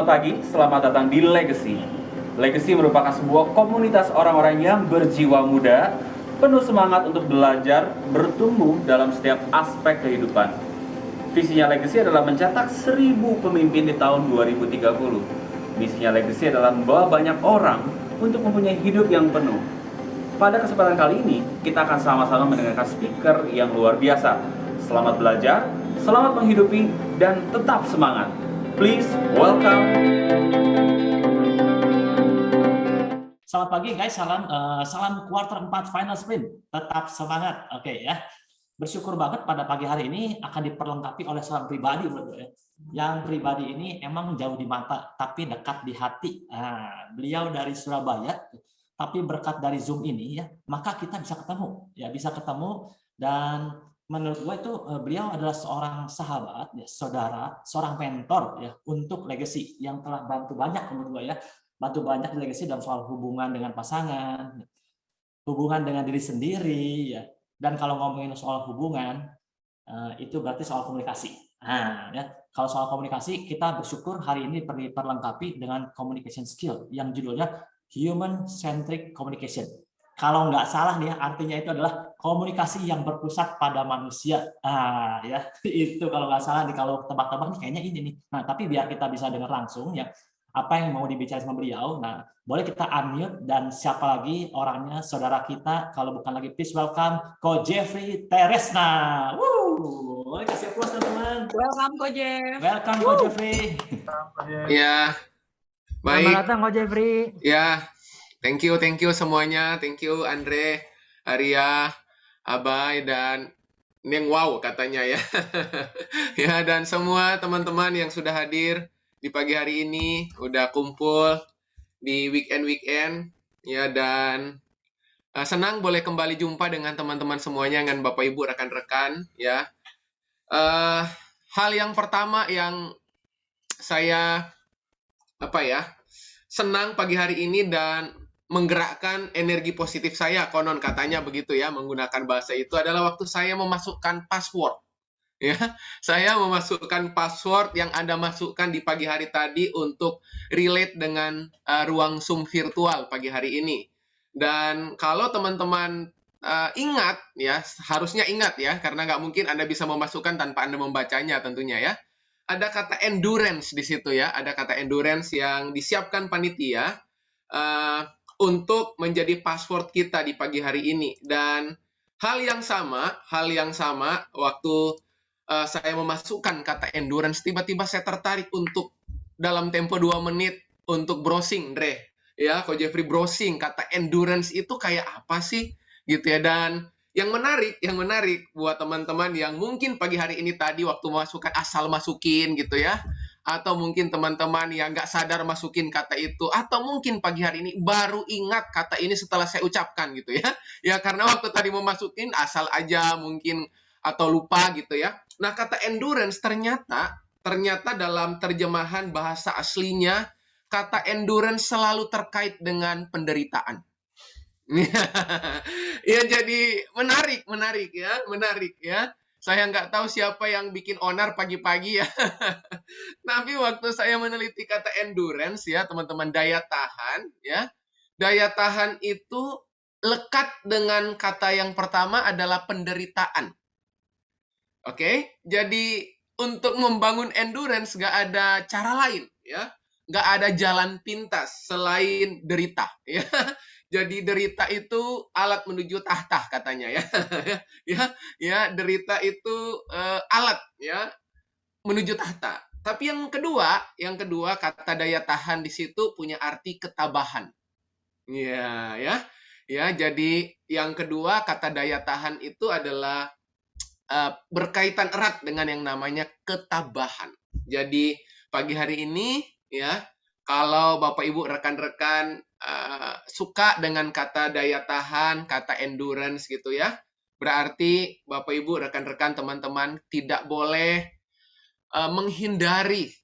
Selamat pagi, selamat datang di Legacy. Legacy merupakan sebuah komunitas orang-orang yang berjiwa muda, penuh semangat untuk belajar, bertumbuh dalam setiap aspek kehidupan. Visinya Legacy adalah mencetak 1000 pemimpin di tahun 2030. Misinya Legacy adalah membawa banyak orang untuk mempunyai hidup yang penuh. Pada kesempatan kali ini, kita akan sama-sama mendengarkan speaker yang luar biasa. Selamat belajar, selamat menghidupi, dan tetap semangat. Please welcome. Selamat pagi guys, salam quarter 4 final sprint. Tetap semangat. Oke ya. Bersyukur banget pada pagi hari ini akan diperlengkapi oleh seorang pribadi menurut gue. Yang pribadi ini emang jauh di mata tapi dekat di hati. Nah, beliau dari Surabaya, tapi berkat dari Zoom ini ya, maka kita bisa ketemu. Ya, bisa ketemu dan menurut gue itu beliau adalah seorang sahabat, ya, saudara, seorang mentor ya untuk Legacy yang telah bantu banyak menurut gue ya. Bantu banyak di Legacy dalam soal hubungan dengan pasangan, hubungan dengan diri sendiri ya. Dan kalau ngomongin soal hubungan, itu berarti soal komunikasi. Nah, ya, kalau soal komunikasi, kita bersyukur hari ini diperlengkapi dengan communication skill yang judulnya Human Centric Communication. Kalau nggak salah nih, artinya itu adalah komunikasi yang berpusat pada manusia. Ya itu kalau nggak salah nih, kalau tebak-tebak kayaknya ini nih. Nah, tapi biar kita bisa dengar langsung ya apa yang mau dibicarakan sama beliau. Nah, boleh kita unmute dan siapa lagi orangnya, saudara kita, kalau bukan lagi please welcome Ko Jeffrey Teresna. Boleh kasih applause teman-teman. Welcome Ko Jeff. Welcome Ko Jeffrey. Ya, Selamat baik. datang Ko Jeffrey. Ya, thank you semuanya. Thank you Andre, Arya, Abai, dan Neng Wow katanya ya. Ya, dan semua teman-teman yang sudah hadir di pagi hari ini, udah kumpul di weekend ya, dan senang boleh kembali jumpa dengan teman-teman semuanya, dengan Bapak Ibu, rekan-rekan ya. Hal yang pertama yang saya senang pagi hari ini dan menggerakkan energi positif saya, konon katanya begitu ya, menggunakan bahasa itu adalah waktu saya memasukkan password. Ya, saya memasukkan password yang Anda masukkan di pagi hari tadi untuk relate dengan ruang Zoom virtual pagi hari ini. Dan kalau teman-teman ingat ya, harusnya ingat ya, karena nggak mungkin Anda bisa memasukkan tanpa Anda membacanya tentunya ya. Ada kata endurance di situ ya, ada kata endurance yang disiapkan panitia untuk menjadi password kita di pagi hari ini. Dan hal yang sama waktu saya memasukkan kata endurance, tiba-tiba saya tertarik untuk dalam tempo 2 menit untuk browsing, Dre. Ya, Ko Jeffrey browsing kata endurance itu kayak apa sih? Gitu ya. Dan yang menarik buat teman-teman yang mungkin pagi hari ini tadi waktu memasukkan asal masukin gitu ya. Atau mungkin teman-teman yang nggak sadar masukin kata itu. Atau mungkin pagi hari ini baru ingat kata ini setelah saya ucapkan gitu ya. Ya, karena waktu tadi memasukin asal aja mungkin atau lupa gitu ya. Nah, kata endurance ternyata dalam terjemahan bahasa aslinya, kata endurance selalu terkait dengan penderitaan. Ya, jadi menarik ya. Saya nggak tahu siapa yang bikin onar pagi-pagi ya. Tapi waktu saya meneliti kata endurance ya, teman-teman, daya tahan ya. Daya tahan itu lekat dengan kata yang pertama adalah penderitaan. Oke, jadi untuk membangun endurance nggak ada cara lain ya, nggak ada jalan pintas selain derita ya. Jadi derita itu alat menuju tahta katanya ya. Ya, derita itu alat ya menuju tahta. Tapi yang kedua kata daya tahan di situ punya arti ketabahan. Ya. Jadi yang kedua kata daya tahan itu adalah berkaitan erat dengan yang namanya ketabahan. Jadi pagi hari ini ya, kalau Bapak Ibu rekan-rekan suka dengan kata daya tahan, kata endurance gitu ya, berarti Bapak Ibu rekan-rekan teman-teman tidak boleh menghindari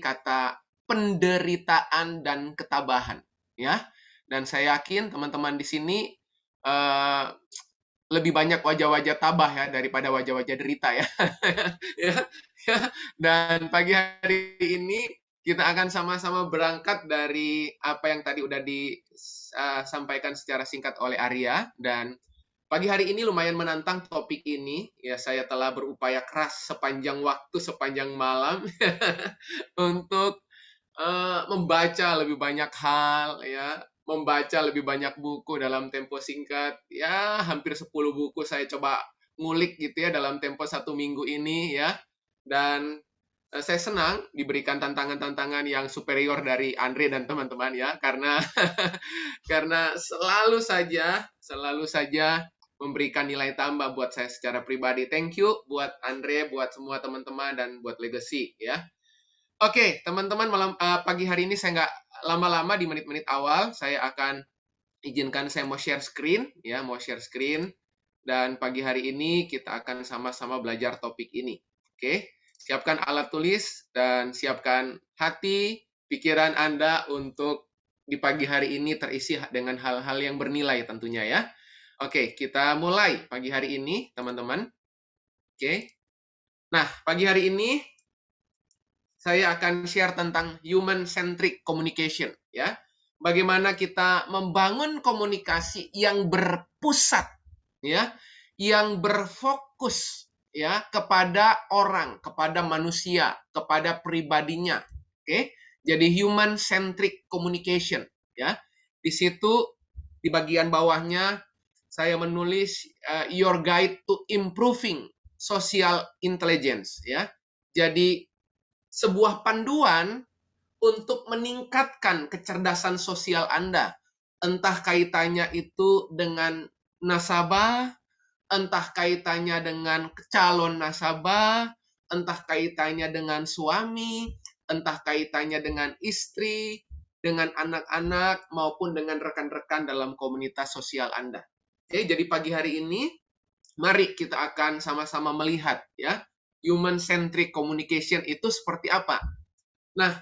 kata penderitaan dan ketabahan ya. Dan saya yakin teman-teman di sini lebih banyak wajah-wajah tabah ya daripada wajah-wajah derita ya. Dan pagi hari ini kita akan sama-sama berangkat dari apa yang tadi udah disampaikan secara singkat oleh Arya. Dan pagi hari ini lumayan menantang topik ini. Ya, saya telah berupaya keras sepanjang waktu, sepanjang malam untuk membaca lebih banyak hal, ya, membaca lebih banyak buku dalam tempo singkat. Ya, hampir 10 buku saya coba ngulik gitu ya dalam tempo 1 minggu ini ya. Dan saya senang diberikan tantangan-tantangan yang superior dari Andre dan teman-teman ya, karena karena selalu saja memberikan nilai tambah buat saya secara pribadi. Thank you buat Andre, buat semua teman-teman, dan buat Legacy ya. Oke, teman-teman, pagi hari ini saya nggak lama-lama di menit-menit awal, saya akan izinkan saya mau share screen, ya, dan pagi hari ini kita akan sama-sama belajar topik ini. Oke, siapkan alat tulis dan siapkan hati, pikiran Anda untuk di pagi hari ini terisi dengan hal-hal yang bernilai tentunya ya. Oke, kita mulai pagi hari ini, teman-teman. Oke, nah pagi hari ini saya akan share tentang human-centric communication, ya. Bagaimana kita membangun komunikasi yang berpusat, ya, yang berfokus, ya, kepada orang, kepada manusia, kepada pribadinya. Oke, jadi human-centric communication, ya. Di situ di bagian bawahnya saya menulis your guide to improving social intelligence, ya. Jadi sebuah panduan untuk meningkatkan kecerdasan sosial Anda. Entah kaitannya itu dengan nasabah, entah kaitannya dengan calon nasabah, entah kaitannya dengan suami, entah kaitannya dengan istri, dengan anak-anak, maupun dengan rekan-rekan dalam komunitas sosial Anda. Oke, jadi pagi hari ini, mari kita akan sama-sama melihat ya, human-centric communication itu seperti apa. Nah,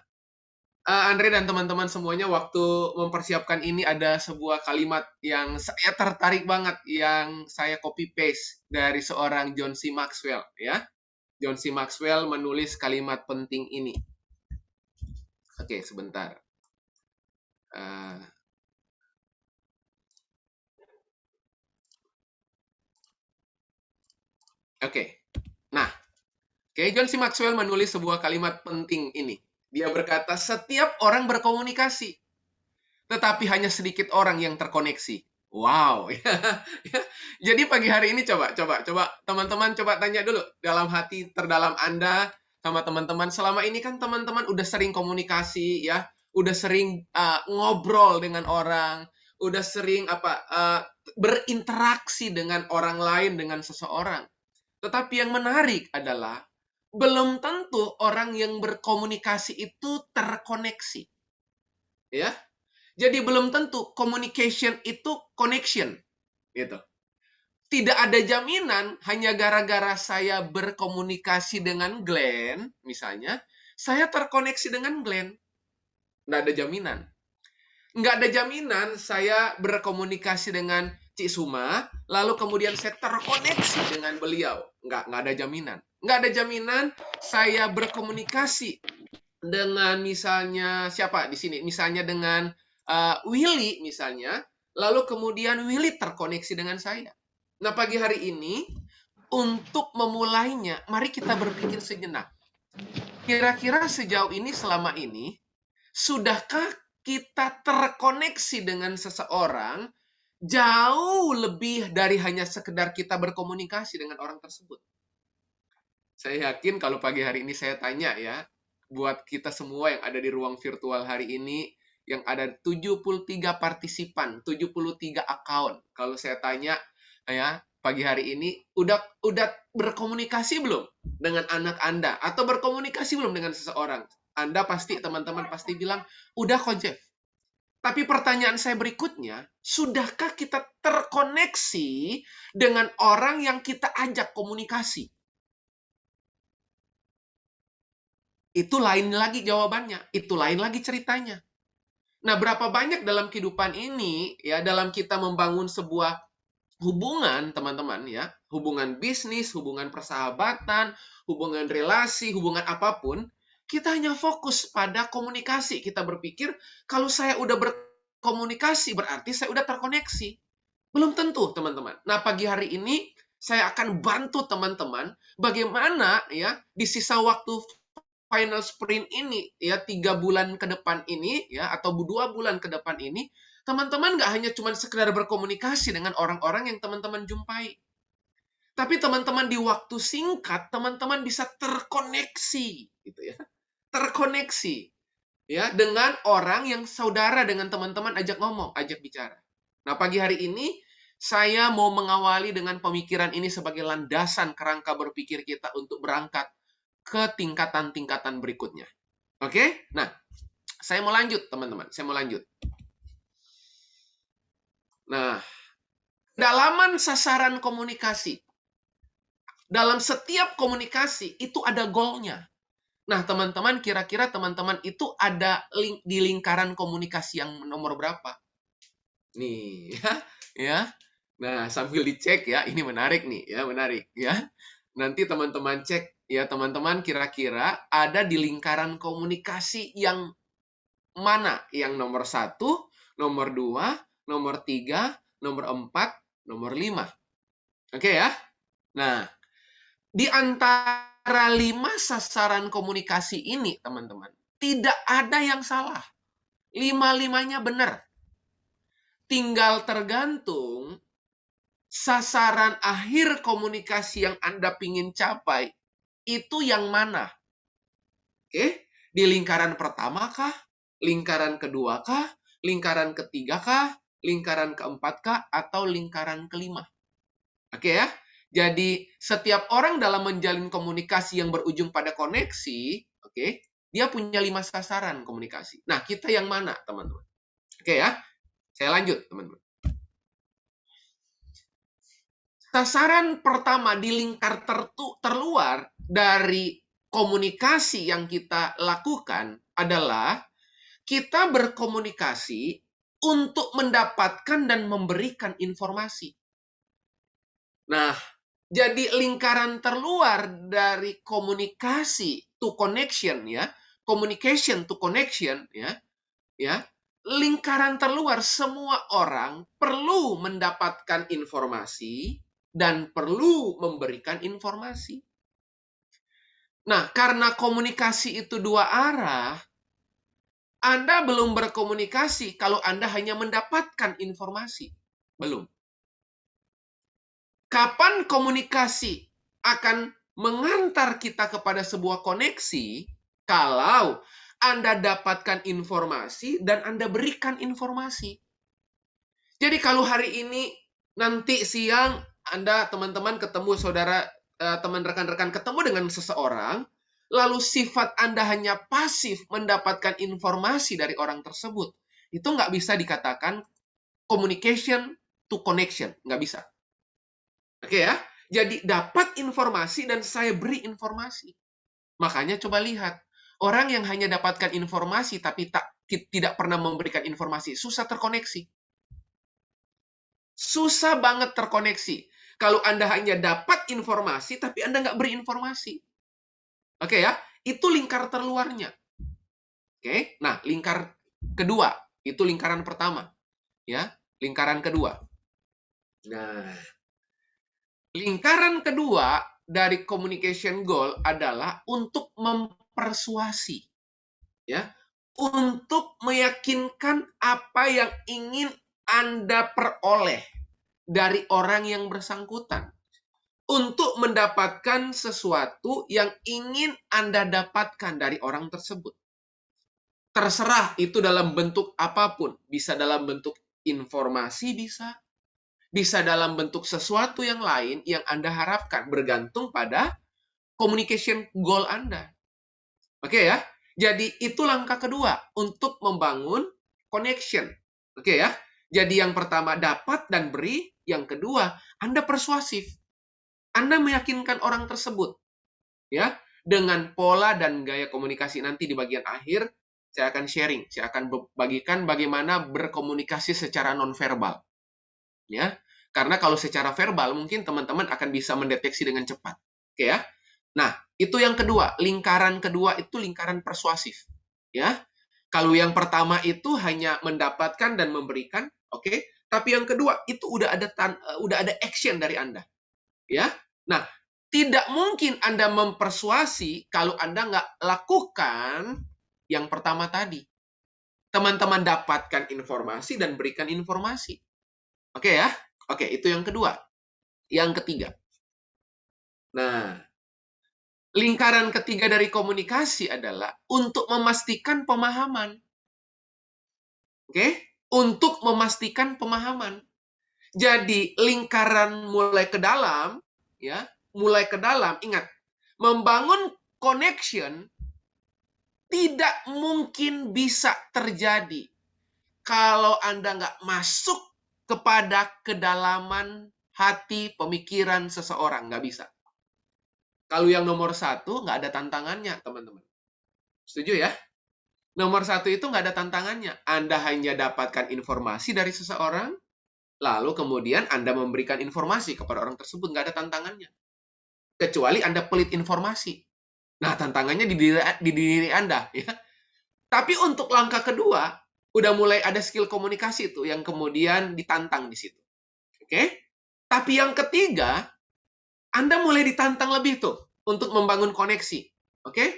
Andre dan teman-teman semuanya, waktu mempersiapkan ini ada sebuah kalimat yang saya tertarik banget, yang saya copy-paste dari seorang John C. Maxwell. Ya, John C. Maxwell menulis kalimat penting ini. Oke, sebentar. Oke. Nah, John C. Maxwell menulis sebuah kalimat penting ini. Dia berkata, setiap orang berkomunikasi, tetapi hanya sedikit orang yang terkoneksi. Wow. Jadi pagi hari ini coba teman-teman coba tanya dulu dalam hati terdalam Anda sama teman-teman. Selama ini kan teman-teman udah sering komunikasi ya, udah sering ngobrol dengan orang, udah sering berinteraksi dengan orang lain, dengan seseorang. Tetapi yang menarik adalah belum tentu orang yang berkomunikasi itu terkoneksi. Ya. Jadi belum tentu communication itu connection. Gitu. Tidak ada jaminan hanya gara-gara saya berkomunikasi dengan Glenn, misalnya, saya terkoneksi dengan Glenn. Nggak ada jaminan. Nggak ada jaminan saya berkomunikasi dengan Cik Suma, lalu kemudian saya terkoneksi dengan beliau. Nggak ada jaminan. Nggak ada jaminan saya berkomunikasi dengan misalnya siapa di sini? Misalnya dengan Willy misalnya, lalu kemudian Willy terkoneksi dengan saya. Nah, pagi hari ini untuk memulainya, mari kita berpikir sejenak. Kira-kira sejauh ini, selama ini, sudahkah kita terkoneksi dengan seseorang jauh lebih dari hanya sekedar kita berkomunikasi dengan orang tersebut? Saya yakin kalau pagi hari ini saya tanya ya, buat kita semua yang ada di ruang virtual hari ini, yang ada 73 partisipan, 73 account. Kalau saya tanya ya, pagi hari ini udah berkomunikasi belum dengan anak Anda, atau berkomunikasi belum dengan seseorang? Anda pasti, teman-teman pasti bilang, udah kok Jeff. Tapi pertanyaan saya berikutnya, sudahkah kita terkoneksi dengan orang yang kita ajak komunikasi? Itu lain lagi jawabannya, itu lain lagi ceritanya. Nah, berapa banyak dalam kehidupan ini, ya, dalam kita membangun sebuah hubungan teman-teman ya, hubungan bisnis, hubungan persahabatan, hubungan relasi, hubungan apapun, kita hanya fokus pada komunikasi. Kita berpikir kalau saya udah berkomunikasi berarti saya udah terkoneksi. Belum tentu, teman-teman. Nah, pagi hari ini saya akan bantu teman-teman bagaimana ya di sisa waktu final sprint ini ya 3 bulan ke depan ini ya atau 2 bulan ke depan ini teman-teman nggak hanya cuma sekedar berkomunikasi dengan orang-orang yang teman-teman jumpai. Tapi teman-teman di waktu singkat, teman-teman bisa terkoneksi. Gitu ya. Terkoneksi. Ya, dengan orang yang saudara dengan teman-teman ajak ngomong, ajak bicara. Nah, pagi hari ini, saya mau mengawali dengan pemikiran ini sebagai landasan kerangka berpikir kita untuk berangkat ke tingkatan-tingkatan berikutnya. Oke? Nah, saya mau lanjut, teman-teman. Saya mau lanjut. Nah, kedalaman sasaran komunikasi. Dalam setiap komunikasi, itu ada goalnya. Nah, teman-teman, kira-kira teman-teman itu ada di lingkaran komunikasi yang nomor berapa? Nih, ya. Nah, sambil dicek ya, ini menarik nih, ya, menarik, ya. Nanti teman-teman cek, ya, teman-teman kira-kira ada di lingkaran komunikasi yang mana? Yang nomor 1, nomor 2, nomor 3, nomor 4, nomor 5. Oke ya? Nah, di antara 5 sasaran komunikasi ini, teman-teman, tidak ada yang salah. 5-5-nya benar. Tinggal tergantung sasaran akhir komunikasi yang Anda pingin capai, itu yang mana? Oke? Di lingkaran pertama kah? Lingkaran kedua kah? Lingkaran ketiga kah? Lingkaran keempat kah? Atau lingkaran kelima? Oke ya? Jadi, setiap orang dalam menjalin komunikasi yang berujung pada koneksi, oke, dia punya 5 sasaran komunikasi. Nah, kita yang mana, teman-teman? Oke ya? Saya lanjut, teman-teman. Sasaran pertama di lingkar terluar dari komunikasi yang kita lakukan adalah kita berkomunikasi untuk mendapatkan dan memberikan informasi. Nah, jadi lingkaran terluar dari komunikasi to connection ya, communication to connection ya, lingkaran terluar semua orang perlu mendapatkan informasi dan perlu memberikan informasi. Nah, karena komunikasi itu 2 arah, Anda belum berkomunikasi kalau Anda hanya mendapatkan informasi. Belum. Kapan komunikasi akan mengantar kita kepada sebuah koneksi? Kalau Anda dapatkan informasi dan Anda berikan informasi. Jadi kalau hari ini, nanti siang, Anda, teman-teman, ketemu saudara, teman rekan-rekan ketemu dengan seseorang, lalu sifat Anda hanya pasif mendapatkan informasi dari orang tersebut. Itu nggak bisa dikatakan communication to connection. Nggak bisa. Oke ya, jadi dapat informasi dan saya beri informasi. Makanya coba lihat, orang yang hanya dapatkan informasi tapi tidak pernah memberikan informasi, susah terkoneksi. Susah banget terkoneksi. Kalau Anda hanya dapat informasi tapi Anda nggak beri informasi. Oke ya, itu lingkar terluarnya. Oke, nah lingkar kedua, itu lingkaran pertama. Ya, lingkaran kedua. Nah, lingkaran kedua dari communication goal adalah untuk mempersuasi. Ya, untuk meyakinkan apa yang ingin Anda peroleh dari orang yang bersangkutan. Untuk mendapatkan sesuatu yang ingin Anda dapatkan dari orang tersebut. Terserah itu dalam bentuk apapun. Bisa dalam bentuk informasi, bisa dalam bentuk sesuatu yang lain yang Anda harapkan, bergantung pada communication goal Anda. Oke ya? Jadi itu langkah kedua untuk membangun connection. Oke ya? Jadi yang pertama dapat dan beri, yang kedua Anda persuasif. Anda meyakinkan orang tersebut. Ya, dengan pola dan gaya komunikasi. Nanti di bagian akhir saya akan sharing, saya akan bagikan bagaimana berkomunikasi secara nonverbal. Ya. Karena kalau secara verbal mungkin teman-teman akan bisa mendeteksi dengan cepat. Oke ya. Nah, itu yang kedua. Lingkaran kedua itu lingkaran persuasif. Ya. Kalau yang pertama itu hanya mendapatkan dan memberikan, oke. Tapi yang kedua itu udah ada action dari Anda. Ya. Nah, tidak mungkin Anda mempersuasi kalau Anda nggak lakukan yang pertama tadi. Teman-teman dapatkan informasi dan berikan informasi. Oke ya? Oke, itu yang kedua. Yang ketiga. Nah, lingkaran ketiga dari komunikasi adalah untuk memastikan pemahaman. Oke? Untuk memastikan pemahaman. Jadi, lingkaran mulai ke dalam, ya, mulai ke dalam, ingat, membangun connection tidak mungkin bisa terjadi kalau Anda nggak masuk kepada kedalaman hati, pemikiran seseorang. Nggak bisa. Kalau yang nomor satu, nggak ada tantangannya, teman-teman. Setuju ya? Nomor satu itu nggak ada tantangannya. Anda hanya dapatkan informasi dari seseorang, lalu kemudian Anda memberikan informasi kepada orang tersebut. Nggak ada tantangannya. Kecuali Anda pelit informasi. Nah, tantangannya di diri Anda. Ya. Tapi untuk langkah kedua, udah mulai ada skill komunikasi tuh yang kemudian ditantang di situ. Oke? Tapi yang ketiga, Anda mulai ditantang lebih tuh untuk membangun koneksi. Oke?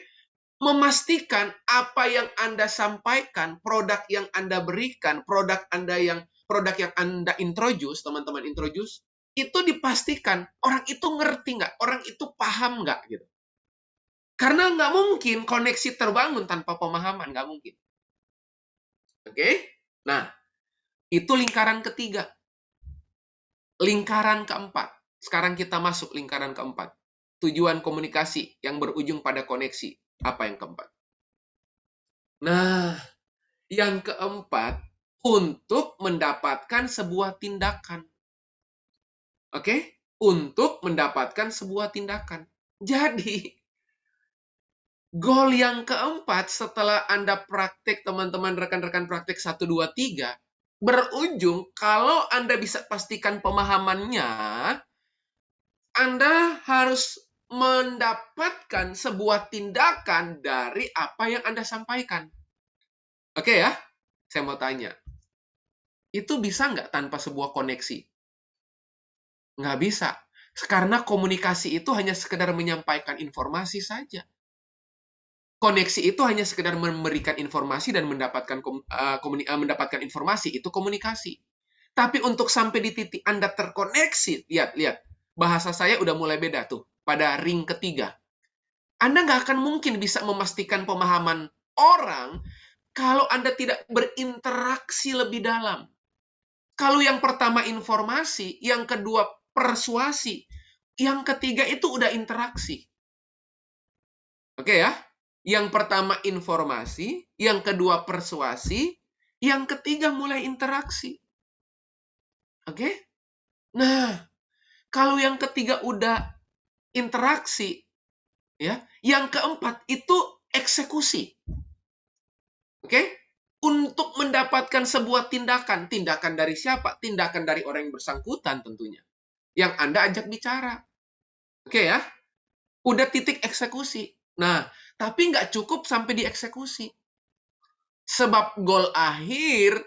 Memastikan apa yang Anda sampaikan, produk yang Anda berikan, produk yang Anda introduce, teman-teman introduce, itu dipastikan orang itu ngerti nggak, orang itu paham nggak gitu. Karena nggak mungkin koneksi terbangun tanpa pemahaman, nggak mungkin. Oke? Nah, itu lingkaran ketiga. Lingkaran keempat. Sekarang kita masuk lingkaran keempat. Tujuan komunikasi yang berujung pada koneksi. Apa yang keempat? Nah, yang keempat, untuk mendapatkan sebuah tindakan. Oke? Untuk mendapatkan sebuah tindakan. Jadi, goal yang keempat setelah Anda praktek, teman-teman rekan-rekan praktek 1, 2, 3, berujung kalau Anda bisa pastikan pemahamannya, Anda harus mendapatkan sebuah tindakan dari apa yang Anda sampaikan. Oke ya? Saya mau tanya. Itu bisa nggak tanpa sebuah koneksi? Nggak bisa. Karena komunikasi itu hanya sekedar menyampaikan informasi saja. Koneksi itu hanya sekedar memberikan informasi dan mendapatkan informasi, itu komunikasi. Tapi untuk sampai di titik Anda terkoneksi, lihat, bahasa saya udah mulai beda tuh, pada ring ketiga. Anda nggak akan mungkin bisa memastikan pemahaman orang kalau Anda tidak berinteraksi lebih dalam. Kalau yang pertama informasi, yang kedua persuasi, yang ketiga itu udah interaksi. Oke ya? Yang pertama informasi, yang kedua persuasi, yang ketiga mulai interaksi. Oke? Nah, kalau yang ketiga udah interaksi, ya, yang keempat itu eksekusi. Oke? Untuk mendapatkan sebuah tindakan. Tindakan dari siapa? Tindakan dari orang yang bersangkutan tentunya. Yang Anda ajak bicara. Oke ya? Udah titik eksekusi. Nah, tapi nggak cukup sampai dieksekusi. Sebab goal akhir,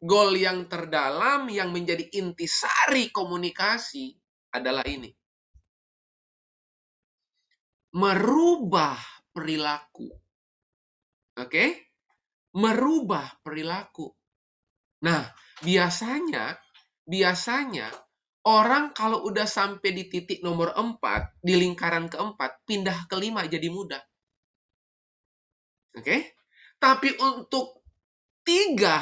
goal yang terdalam, yang menjadi intisari komunikasi adalah ini. Merubah perilaku. Oke? Merubah perilaku. Nah, biasanya orang kalau udah sampai di titik nomor 4, di lingkaran keempat, pindah ke 5 jadi mudah. Oke? Tapi untuk 3,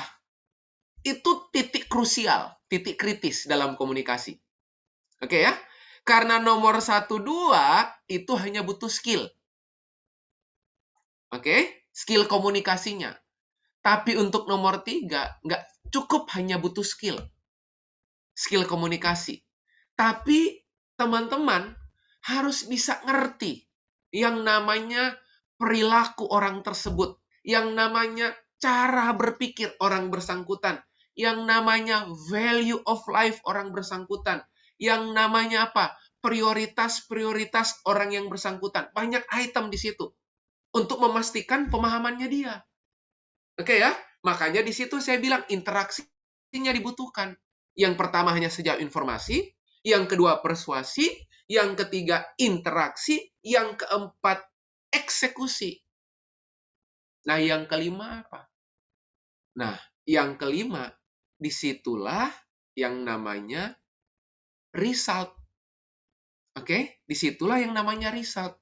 itu titik krusial, titik kritis dalam komunikasi. Oke ya? Karena nomor 1, 2, itu hanya butuh skill. Oke? Skill komunikasinya. Tapi untuk nomor 3, nggak cukup hanya butuh skill. Skill komunikasi. Tapi teman-teman harus bisa ngerti yang namanya perilaku orang tersebut, yang namanya cara berpikir orang bersangkutan, yang namanya value of life orang bersangkutan, yang namanya apa? Prioritas-prioritas orang yang bersangkutan. Banyak item di situ untuk memastikan pemahamannya dia. Oke ya? Makanya di situ saya bilang interaksinya dibutuhkan. Yang pertama hanya sejauh informasi, yang kedua persuasi, yang ketiga interaksi, yang keempat eksekusi. Nah, yang kelima apa? Nah, yang kelima, disitulah yang namanya result. Oke? Disitulah yang namanya result.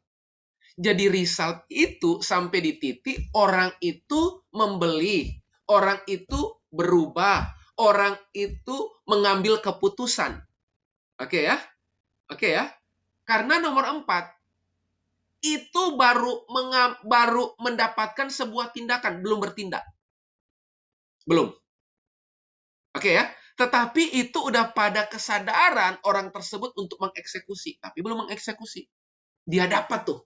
Jadi result itu sampai di titik orang itu membeli, orang itu berubah, orang itu mengambil keputusan. Oke ya? Oke ya? Karena nomor 4, itu baru mendapatkan sebuah tindakan, belum bertindak. Belum. Oke ya? Tetapi itu udah pada kesadaran orang tersebut untuk mengeksekusi, tapi belum mengeksekusi. Dia dapat tuh.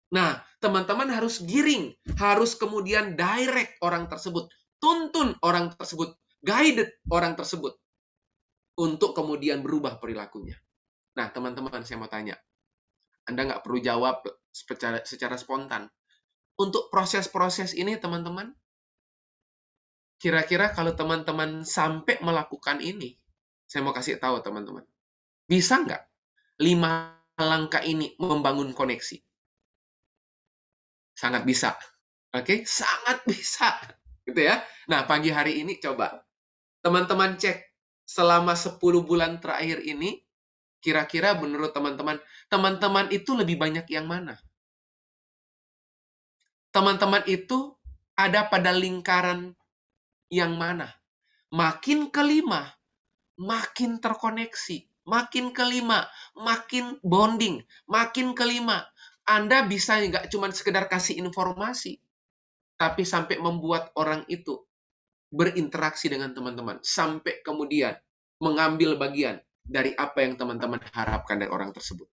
Nah, teman-teman harus giring, harus kemudian direct orang tersebut, tuntun orang tersebut, guided orang tersebut untuk kemudian berubah perilakunya. Nah, teman-teman, saya mau tanya. Anda nggak perlu jawab secara spontan. Untuk proses-proses ini, teman-teman, kira-kira kalau teman-teman sampai melakukan ini, saya mau kasih tahu teman-teman, bisa nggak 5 langkah ini membangun koneksi? Sangat bisa. Oke, sangat bisa. Gitu ya. Nah, pagi hari ini coba teman-teman cek selama 10 bulan terakhir ini, kira-kira menurut teman-teman, teman-teman itu lebih banyak yang mana? Teman-teman itu ada pada lingkaran yang mana? Makin kelima, makin terkoneksi. Makin kelima, makin bonding. Makin kelima, Anda bisa nggak cuma sekedar kasih informasi, tapi sampai membuat orang itu berinteraksi dengan teman-teman. Sampai kemudian mengambil bagian dari apa yang teman-teman harapkan dari orang tersebut.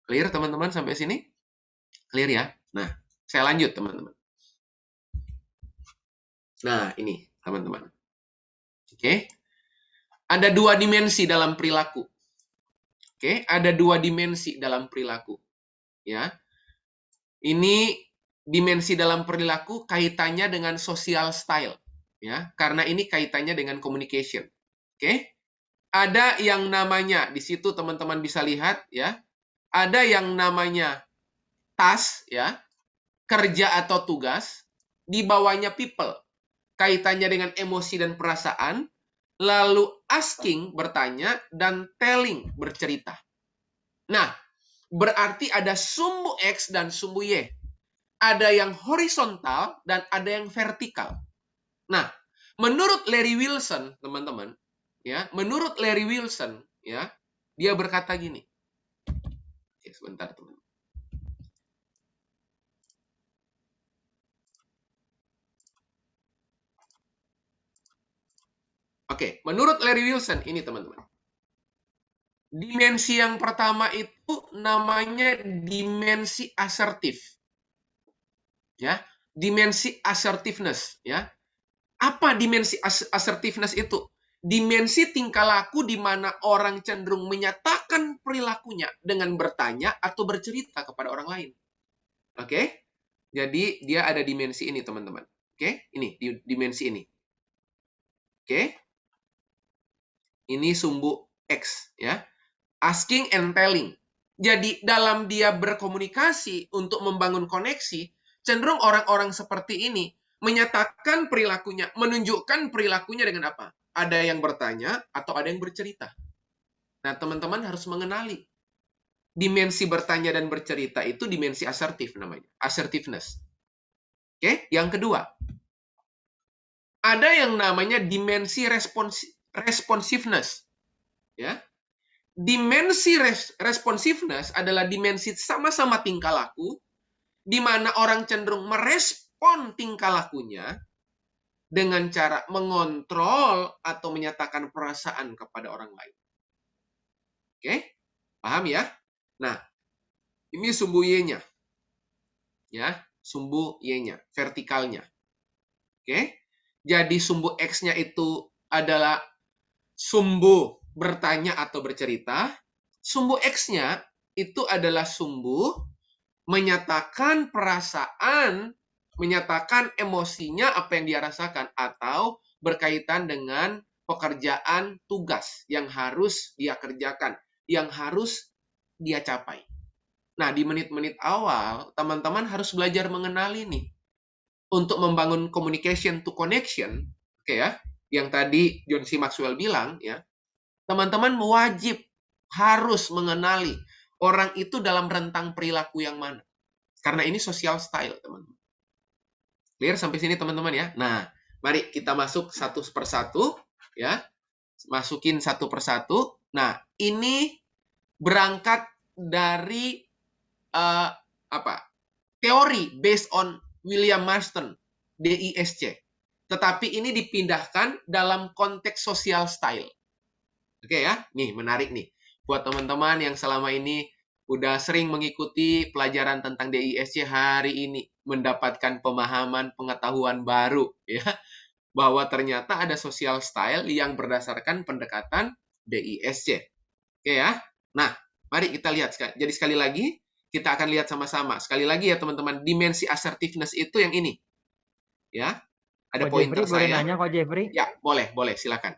Clear teman-teman sampai sini? Clear ya? Nah, saya lanjut teman-teman. Nah, ini teman-teman. Oke. Ada 2 dimensi dalam perilaku. Oke, ada 2 dimensi dalam perilaku. Ya. Ini dimensi dalam perilaku kaitannya dengan social style. Ya, karena ini kaitannya dengan communication. Oke. Ada yang namanya, di situ teman-teman bisa lihat ya, ada yang namanya task ya, kerja atau tugas, di bawahnya people, kaitannya dengan emosi dan perasaan, lalu asking bertanya dan telling bercerita. Nah, berarti ada sumbu X dan sumbu Y. Ada yang horizontal dan ada yang vertikal. Nah, menurut Larry Wilson, teman-teman, ya, menurut Larry Wilson, ya, dia berkata gini. Oke, sebentar, teman. Oke, menurut Larry Wilson, ini teman-teman. Dimensi yang pertama itu namanya dimensi asertif. Ya, dimensi assertiveness, ya. Apa dimensi assertiveness itu? Dimensi tingkah laku di mana orang cenderung menyatakan perilakunya dengan bertanya atau bercerita kepada orang lain. Oke? Jadi dia ada dimensi ini, teman-teman. Oke? Ini dimensi ini. Oke? Ini sumbu X, ya. Asking and telling. Jadi dalam dia berkomunikasi untuk membangun koneksi, cenderung orang-orang seperti ini menyatakan perilakunya, menunjukkan perilakunya dengan apa? Ada yang bertanya atau ada yang bercerita. Nah, teman-teman harus mengenali. Dimensi bertanya dan bercerita itu dimensi asertif namanya. Assertiveness. Oke, yang kedua. Ada yang namanya dimensi responsiveness. Ya. Dimensi responsiveness adalah dimensi sama-sama tingkah laku, di mana orang cenderung merespon tingkah lakunya dengan cara mengontrol atau menyatakan perasaan kepada orang lain. Oke? Paham ya? Nah, ini sumbu Y-nya. Ya, sumbu Y-nya, vertikalnya. Oke? Jadi sumbu X-nya itu adalah sumbu bertanya atau bercerita. Sumbu X-nya itu adalah sumbu menyatakan perasaan, menyatakan emosinya apa yang dia rasakan, atau berkaitan dengan pekerjaan tugas yang harus dia kerjakan, yang harus dia capai. Nah, di menit-menit awal, teman-teman harus belajar mengenali nih. Untuk membangun communication to connection, oke ya, yang tadi John C. Maxwell bilang, ya, teman-teman wajib harus mengenali orang itu dalam rentang perilaku yang mana. Karena ini social style, teman-teman. Clear sampai sini, teman-teman ya? Nah, mari kita masuk satu persatu, ya. Masukin satu persatu. Nah, ini berangkat dari teori based on William Marston, DISC. Tetapi ini dipindahkan dalam konteks social style. Oke ya, nih menarik nih. Buat teman-teman yang selama ini udah sering mengikuti pelajaran tentang DISC, hari ini mendapatkan pemahaman, pengetahuan baru ya, bahwa ternyata ada social style yang berdasarkan pendekatan DISC. Oke ya. Nah, mari kita lihat. Jadi sekali lagi kita akan lihat sama-sama. Sekali lagi ya teman-teman, dimensi assertiveness itu yang ini. Ya. Ada pointer Boleh saya. nanya Kok Jeffrey? Ya, boleh, silakan.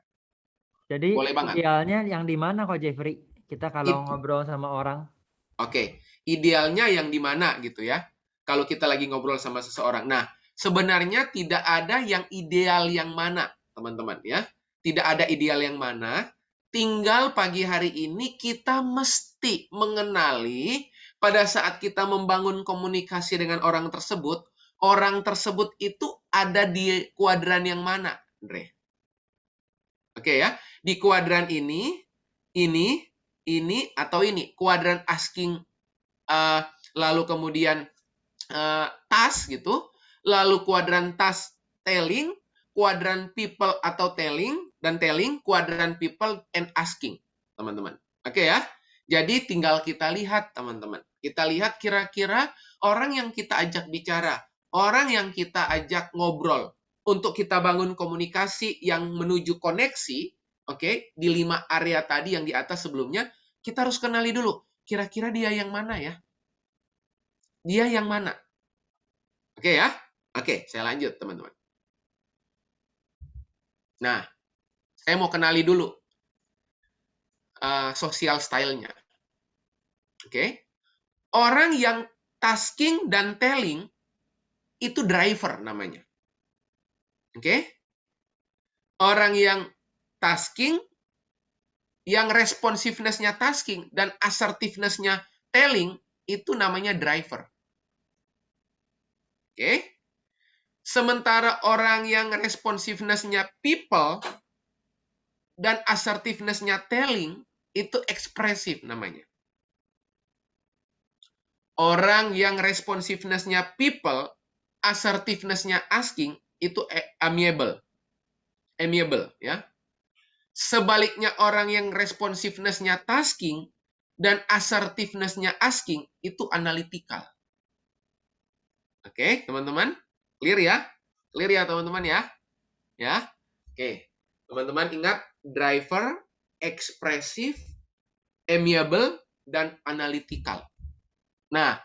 Jadi Boleh banget. idealnya yang di mana Kok Jeffrey? Kita kalau ngobrol sama orang. Oke, idealnya yang di mana gitu ya. Kalau kita lagi ngobrol sama seseorang. Nah, sebenarnya tidak ada yang ideal yang mana, teman-teman ya. Tidak ada ideal yang mana. Tinggal pagi hari ini kita mesti mengenali pada saat kita membangun komunikasi dengan orang tersebut itu ada di kuadran yang mana, Andre? Oke ya, di kuadran ini, atau ini. Kuadran asking, lalu kemudian task gitu, lalu kuadran task telling, kuadran people atau telling, kuadran people and asking, teman-teman. Oke ya, jadi tinggal kita lihat, teman-teman. Kita lihat kira-kira orang yang kita ajak bicara, orang yang kita ajak ngobrol, untuk kita bangun komunikasi yang menuju koneksi, oke, di 5 area tadi yang di atas sebelumnya, kita harus kenali dulu, kira-kira dia yang mana ya? Dia yang mana? Oke ya? Oke, saya lanjut, teman-teman. Nah, saya mau kenali dulu social style-nya. Oke? Orang yang tasking dan telling, itu driver namanya. Oke? Orang yang tasking, yang responsiveness-nya tasking, dan assertiveness-nya telling, itu namanya driver. Oke? Sementara orang yang responsiveness-nya people, dan assertiveness-nya telling, itu ekspresif namanya. Orang yang responsiveness-nya people, assertiveness-nya asking, itu amiable. Amiable, ya. Sebaliknya orang yang responsiveness-nya tasking dan assertiveness-nya asking itu analytical. Oke, teman-teman? Clear ya? Clear ya, teman-teman ya? Ya. Oke. Teman-teman ingat driver, ekspresif, amiable, dan analytical. Nah,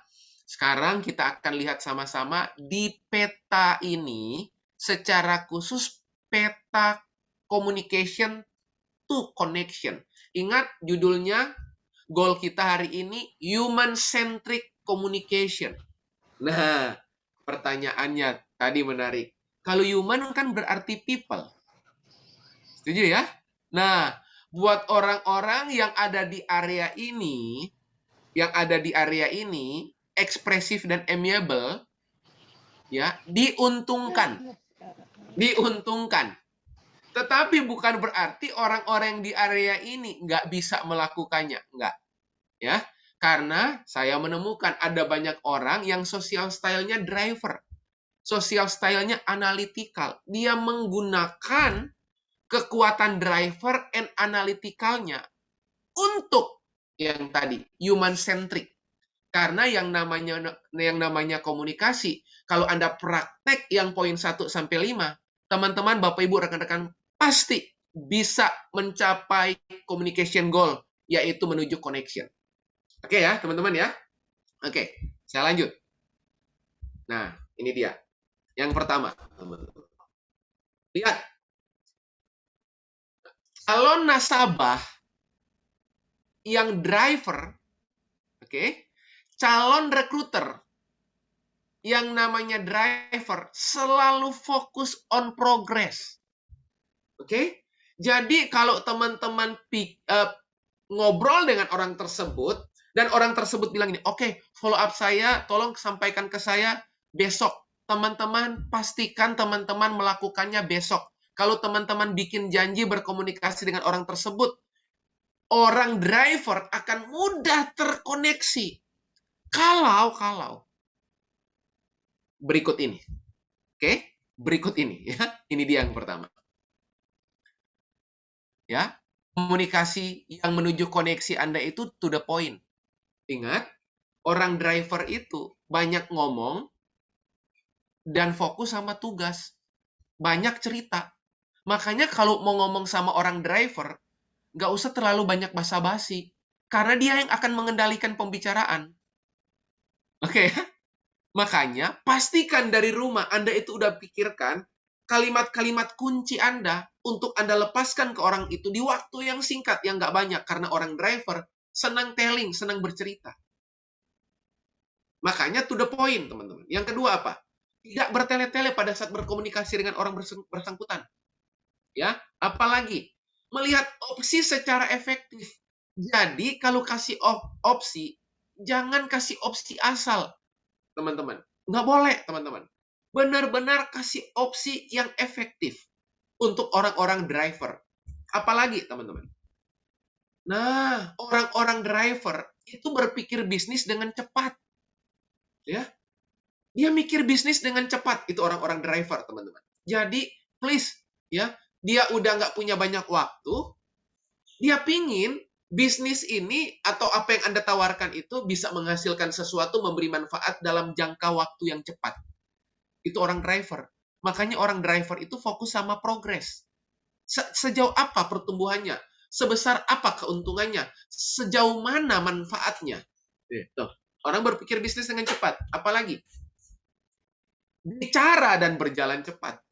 sekarang kita akan lihat sama-sama di peta ini, secara khusus peta communication to connection. Ingat judulnya, goal kita hari ini, human-centric communication. Nah, pertanyaannya tadi menarik. Kalau human kan berarti people. Setuju ya? Nah, buat orang-orang yang ada di area ini, ekspresif dan amiable, ya, diuntungkan. Tetapi bukan berarti orang-orang di area ini nggak bisa melakukannya, nggak. Ya, karena saya menemukan ada banyak orang yang social style-nya driver, social style-nya analytical. Dia menggunakan kekuatan driver and analytical-nya untuk yang tadi human-centric. Karena yang namanya komunikasi, kalau Anda praktek yang poin 1 sampai 5, teman-teman, Bapak Ibu, rekan-rekan pasti bisa mencapai communication goal, yaitu menuju connection. Oke ya, teman-teman ya. Oke, saya lanjut. Nah, ini dia. Yang pertama, teman-teman. Lihat, calon nasabah yang driver, oke, calon rekruter yang namanya driver selalu fokus on progress. Oke? Jadi kalau teman-teman ngobrol dengan orang tersebut dan orang tersebut bilang ini, "Oke, follow up saya, tolong sampaikan ke saya besok." Teman-teman pastikan teman-teman melakukannya besok. Kalau teman-teman bikin janji berkomunikasi dengan orang tersebut, orang driver akan mudah terkoneksi. Kalau berikut ini. Oke? Berikut ini ya. Ini dia yang pertama. Ya. Komunikasi yang menuju koneksi Anda itu to the point. Ingat, orang driver itu banyak ngomong dan fokus sama tugas. Banyak cerita. Makanya kalau mau ngomong sama orang driver, nggak usah terlalu banyak basa-basi. Karena dia yang akan mengendalikan pembicaraan. Oke? Makanya, pastikan dari rumah Anda itu udah pikirkan kalimat-kalimat kunci Anda untuk Anda lepaskan ke orang itu di waktu yang singkat, yang nggak banyak. Karena orang driver senang telling, senang bercerita. Makanya to the point, teman-teman. Yang kedua apa? Tidak bertele-tele pada saat berkomunikasi dengan orang bersangkutan. Ya, apalagi melihat opsi secara efektif. Jadi, kalau kasih opsi, jangan kasih opsi asal. Teman-teman. Nggak boleh, teman-teman. Benar-benar kasih opsi yang efektif untuk orang-orang driver. Apalagi, teman-teman. Nah, orang-orang driver itu berpikir bisnis dengan cepat. Ya. Dia mikir bisnis dengan cepat. Itu orang-orang driver, teman-teman. Jadi, please, ya, dia udah nggak punya banyak waktu, dia pingin bisnis ini atau apa yang Anda tawarkan itu bisa menghasilkan sesuatu, memberi manfaat dalam jangka waktu yang cepat. Itu orang driver. Makanya orang driver itu fokus sama progres. Sejauh apa pertumbuhannya? Sebesar apa keuntungannya? Sejauh mana manfaatnya? Tuh. Orang berpikir bisnis dengan cepat. Apalagi? Bicara dan berjalan cepat.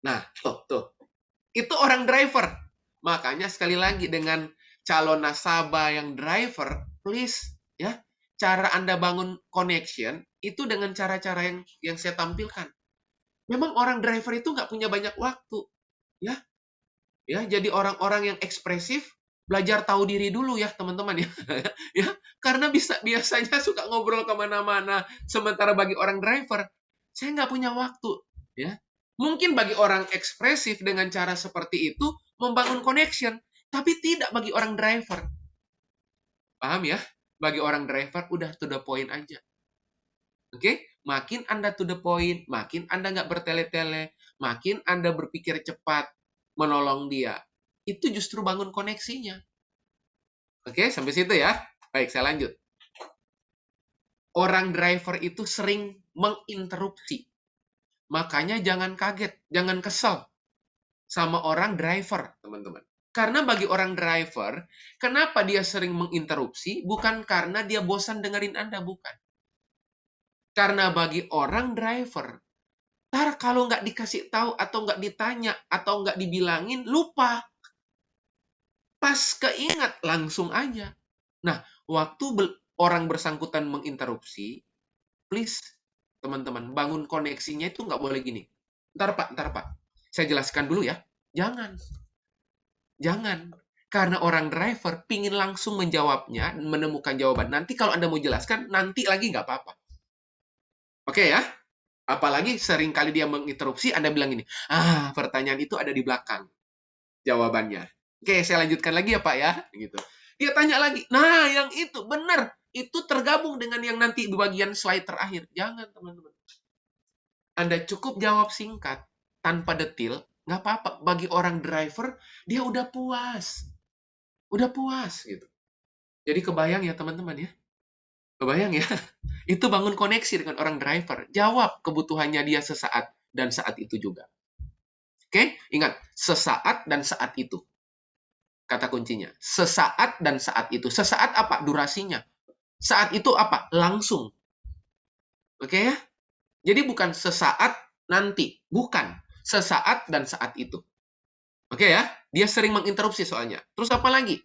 Nah, tuh. Itu orang driver. Makanya sekali lagi dengan calon nasabah yang driver, please, ya, cara Anda bangun connection itu dengan cara-cara yang saya tampilkan. Memang orang driver itu nggak punya banyak waktu, ya. Ya, jadi orang-orang yang ekspresif belajar tahu diri dulu ya, teman-teman ya. Ya, karena biasanya suka ngobrol kemana-mana. Sementara bagi orang driver, saya nggak punya waktu, ya. Mungkin bagi orang ekspresif dengan cara seperti itu membangun connection. Tapi tidak bagi orang driver. Paham ya? Bagi orang driver, udah to the point aja. Oke? Makin Anda to the point, makin Anda nggak bertele-tele, makin Anda berpikir cepat, menolong dia. Itu justru bangun koneksinya. Oke? Sampai situ ya. Baik, saya lanjut. Orang driver itu sering menginterupsi. Makanya jangan kaget, jangan kesel sama orang driver, teman-teman. Karena bagi orang driver, kenapa dia sering menginterupsi? Bukan karena dia bosan dengerin Anda, bukan. Karena bagi orang driver, ntar kalau nggak dikasih tahu atau nggak ditanya atau nggak dibilangin, lupa. Pas keingat, langsung aja. Nah, waktu orang bersangkutan menginterupsi, please, teman-teman, bangun koneksinya itu nggak boleh gini. Ntar Pak. Saya jelaskan dulu ya. Jangan. Karena orang driver pingin langsung menjawabnya, menemukan jawaban. Nanti kalau Anda mau jelaskan, nanti lagi nggak apa-apa. Oke ya? Apalagi sering kali dia menginterupsi, Anda bilang ini, pertanyaan itu ada di belakang jawabannya. Oke, saya lanjutkan lagi ya Pak ya. Gitu. Dia tanya lagi, nah yang itu, benar. Itu tergabung dengan yang nanti di bagian slide terakhir. Jangan teman-teman. Anda cukup jawab singkat, tanpa detail, nggak apa-apa. Bagi orang driver, dia udah puas. Udah puas gitu. Jadi kebayang ya teman-teman ya. Kebayang ya. Itu bangun koneksi dengan orang driver. Jawab kebutuhannya dia sesaat dan saat itu juga. Oke, ingat, sesaat dan saat itu. Kata kuncinya, sesaat dan saat itu. Sesaat apa? Durasinya. Saat itu apa? Langsung. Oke ya? Jadi bukan sesaat nanti. Bukan. Sesaat dan saat itu. Oke ya? Dia sering menginterupsi soalnya. Terus apa lagi?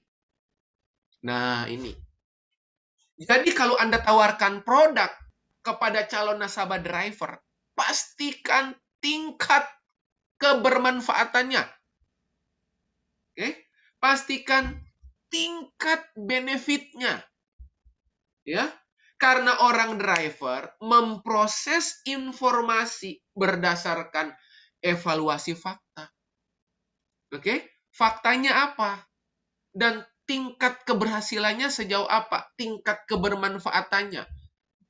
Nah, ini. Jadi kalau Anda tawarkan produk kepada calon nasabah driver, pastikan tingkat kebermanfaatannya. Oke? Pastikan tingkat benefitnya. Ya. Karena orang driver memproses informasi berdasarkan evaluasi fakta. Oke? Faktanya apa? Dan tingkat keberhasilannya sejauh apa? Tingkat kebermanfaatannya.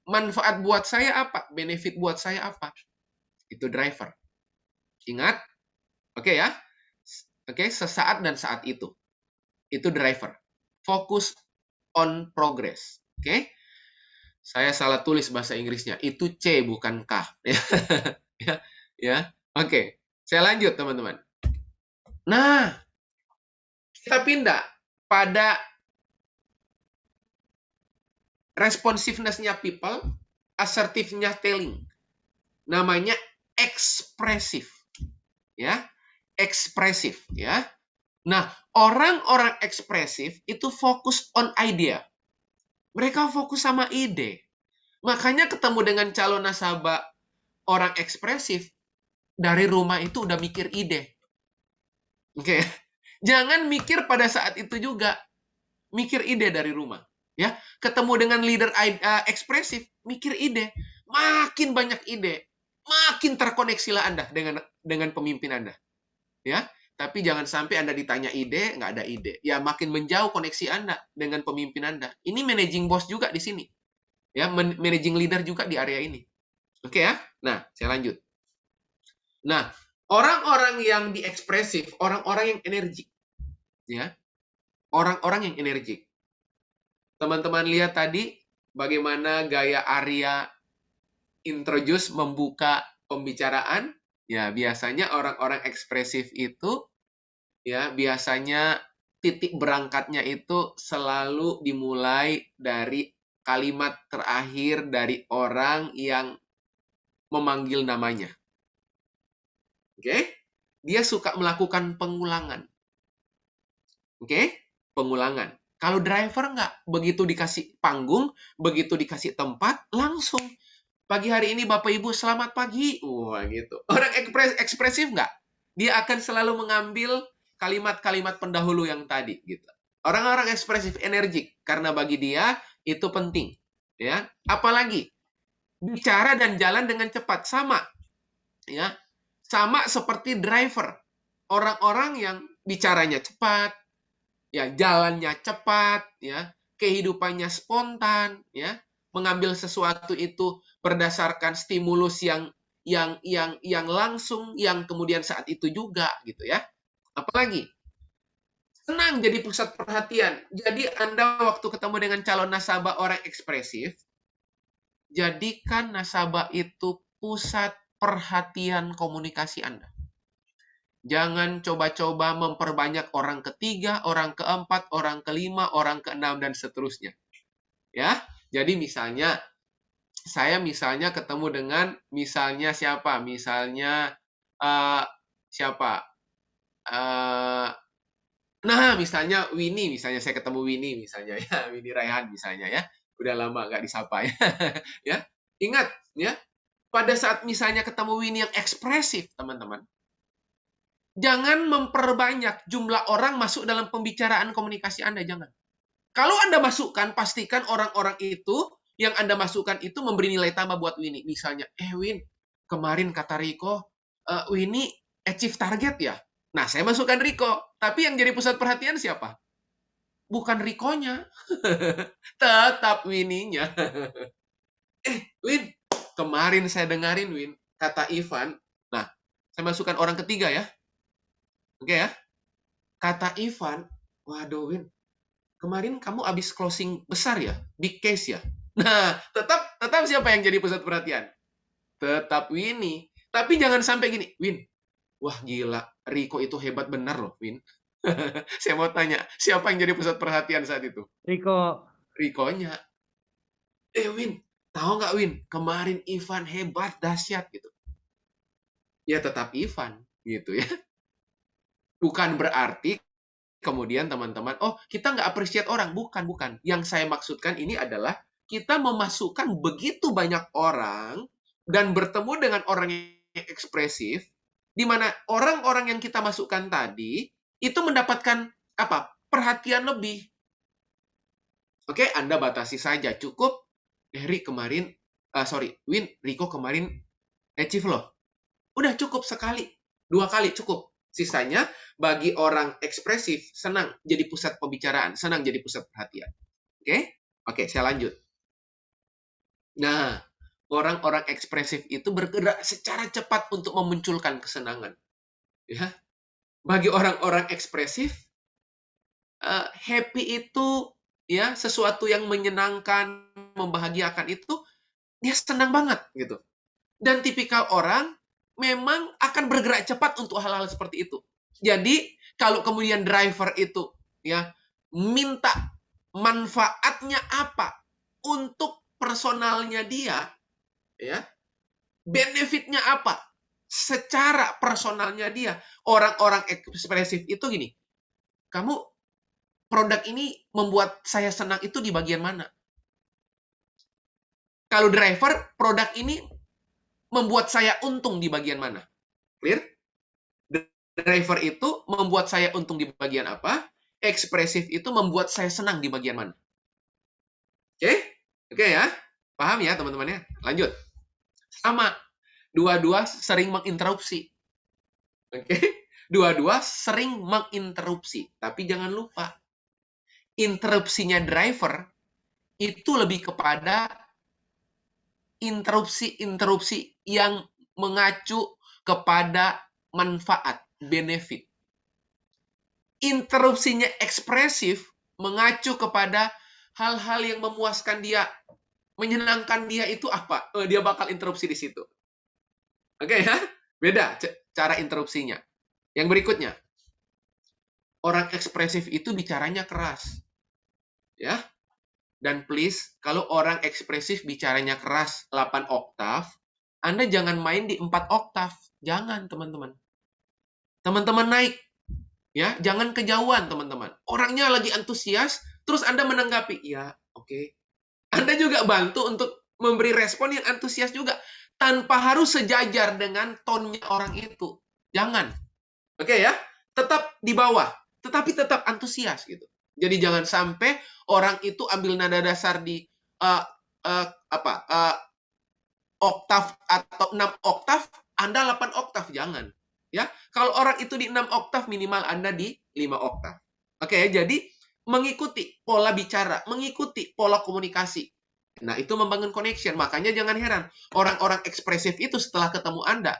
Manfaat buat saya apa? Benefit buat saya apa? Itu driver. Ingat? Oke ya? Oke, sesaat dan saat itu. Itu driver. Fokus on progress. Oke? Saya salah tulis bahasa Inggrisnya. Itu C bukan K. Ya. Oke. Saya lanjut, teman-teman. Nah, kita pindah pada responsiveness-nya people, assertiveness telling. Namanya ekspresif. Ya. Ekspresif, ya. Nah, orang-orang ekspresif itu fokus on idea. Mereka fokus sama ide. Makanya ketemu dengan calon nasabah orang ekspresif, dari rumah itu udah mikir ide. Oke. Jangan mikir pada saat itu juga. Mikir ide dari rumah. Ya, ketemu dengan leader ekspresif, mikir ide. Makin banyak ide, makin terkoneksilah Anda dengan pemimpin Anda. Ya, tapi jangan sampai Anda ditanya ide, nggak ada ide. Ya, makin menjauh koneksi Anda dengan pemimpin Anda. Ini managing boss juga di sini. Ya, managing leader juga di area ini. Oke ya? Nah, saya lanjut. Nah, orang-orang yang diekspresif, orang-orang yang energik. Ya. Orang-orang yang energik. Teman-teman lihat tadi bagaimana gaya Arya introduce membuka pembicaraan. Ya, biasanya orang-orang ekspresif itu ya biasanya titik berangkatnya itu selalu dimulai dari kalimat terakhir dari orang yang memanggil namanya. Oke? Dia suka melakukan pengulangan. Oke? Pengulangan. Kalau driver nggak, begitu dikasih panggung, begitu dikasih tempat, langsung. Pagi hari ini Bapak Ibu, selamat pagi. Wah, gitu. Orang ekspresif nggak? Dia akan selalu mengambil kalimat-kalimat pendahulu yang tadi gitu. Orang-orang ekspresif energik karena bagi dia itu penting, ya. Apalagi bicara dan jalan dengan cepat sama. Ya. Sama seperti driver. Orang-orang yang bicaranya cepat, ya, jalannya cepat, ya, kehidupannya spontan, ya. Mengambil sesuatu itu berdasarkan stimulus yang langsung, yang kemudian saat itu juga gitu ya. Apalagi senang jadi pusat perhatian. Jadi Anda waktu ketemu dengan calon nasabah orang ekspresif, jadikan nasabah itu pusat perhatian komunikasi Anda. Jangan coba-coba memperbanyak orang ketiga, orang keempat, orang kelima, orang keenam, dan seterusnya. Ya, jadi misalnya, saya misalnya ketemu dengan, misalnya siapa? Misalnya, siapa? Nah, misalnya Winnie, misalnya saya ketemu Winnie, misalnya ya, Winnie Raihan misalnya ya, udah lama nggak disapa ya, ya. Ingat ya, pada saat misalnya ketemu Winnie yang ekspresif, teman-teman, jangan memperbanyak jumlah orang masuk dalam pembicaraan komunikasi Anda, jangan. Kalau Anda masukkan, pastikan orang-orang itu yang Anda masukkan itu memberi nilai tambah buat Winnie. Misalnya, Win, kemarin kata Riko, Winnie achieve target ya. Nah, saya masukkan Riko. Tapi yang jadi pusat perhatian siapa? Bukan Rikonya. Tetap Winnie-nya. Win, kemarin saya dengarin, Win, kata Ivan. Nah, saya masukkan orang ketiga ya. Oke ya. Kata Ivan, waduh, Win, kemarin kamu habis closing besar ya? Big case ya? Nah, tetap siapa yang jadi pusat perhatian? Tetap Winnie. Tapi jangan sampai gini, Win, wah gila, Riko itu hebat benar loh, Win. Saya mau tanya, siapa yang jadi pusat perhatian saat itu? Riko. Rikonya. Win, tahu nggak Win? Kemarin Ivan hebat, dahsyat gitu. Ya tetap Ivan, gitu ya. Bukan berarti kemudian teman-teman, oh kita nggak appreciate orang. Bukan, bukan. Yang saya maksudkan ini adalah kita memasukkan begitu banyak orang dan bertemu dengan orang yang ekspresif, di mana orang-orang yang kita masukkan tadi itu mendapatkan apa? Perhatian lebih. Oke, Anda batasi saja. Cukup, Win, Riko kemarin achieve loh. Udah cukup sekali, 2 kali cukup. Sisanya bagi orang ekspresif senang jadi pusat pembicaraan, senang jadi pusat perhatian. Oke? Oke, saya lanjut. Nah, orang-orang ekspresif itu bergerak secara cepat untuk memunculkan kesenangan. Ya. Bagi orang-orang ekspresif, happy itu ya sesuatu yang menyenangkan, membahagiakan itu dia senang banget gitu. Dan tipikal orang memang akan bergerak cepat untuk hal-hal seperti itu. Jadi, kalau kemudian driver itu ya minta manfaatnya apa untuk personalnya dia, ya, benefitnya apa secara personalnya dia, orang-orang ekspresif itu gini, kamu produk ini membuat saya senang itu di bagian mana? Kalau driver, produk ini membuat saya untung di bagian mana? Clear? Driver itu membuat saya untung di bagian apa? Ekspresif itu membuat saya senang di bagian mana? Oke? Oke ya? Paham ya teman-teman ya? Lanjut. Sama. Dua-dua sering menginterupsi. Oke? Dua-dua sering menginterupsi. Tapi jangan lupa. Interupsinya driver itu lebih kepada interupsi yang mengacu kepada manfaat, benefit. Interupsinya ekspresif mengacu kepada hal-hal yang memuaskan dia, menyenangkan dia itu apa? Dia bakal interupsi di situ. Oke ya? Beda cara interupsinya. Yang berikutnya. Orang ekspresif itu bicaranya keras. Ya. Dan please, kalau orang ekspresif bicaranya keras 8 oktav, Anda jangan main di 4 oktav. Jangan, teman-teman. Teman-teman naik. Ya, jangan kejauhan, teman-teman. Orangnya lagi antusias, terus Anda menanggapi. Ya, oke. Anda juga bantu untuk memberi respon yang antusias juga. Tanpa harus sejajar dengan tonnya orang itu. Jangan. Oke ya? Tetap di bawah. Tetapi tetap antusias gitu. Jadi jangan sampai orang itu ambil nada dasar di oktav atau 6 oktav, Anda 8 oktav, jangan. Ya, kalau orang itu di 6 oktav, minimal Anda di 5 oktav. Oke, jadi mengikuti pola bicara, mengikuti pola komunikasi. Nah, itu membangun connection. Makanya jangan heran, orang-orang ekspresif itu setelah ketemu Anda,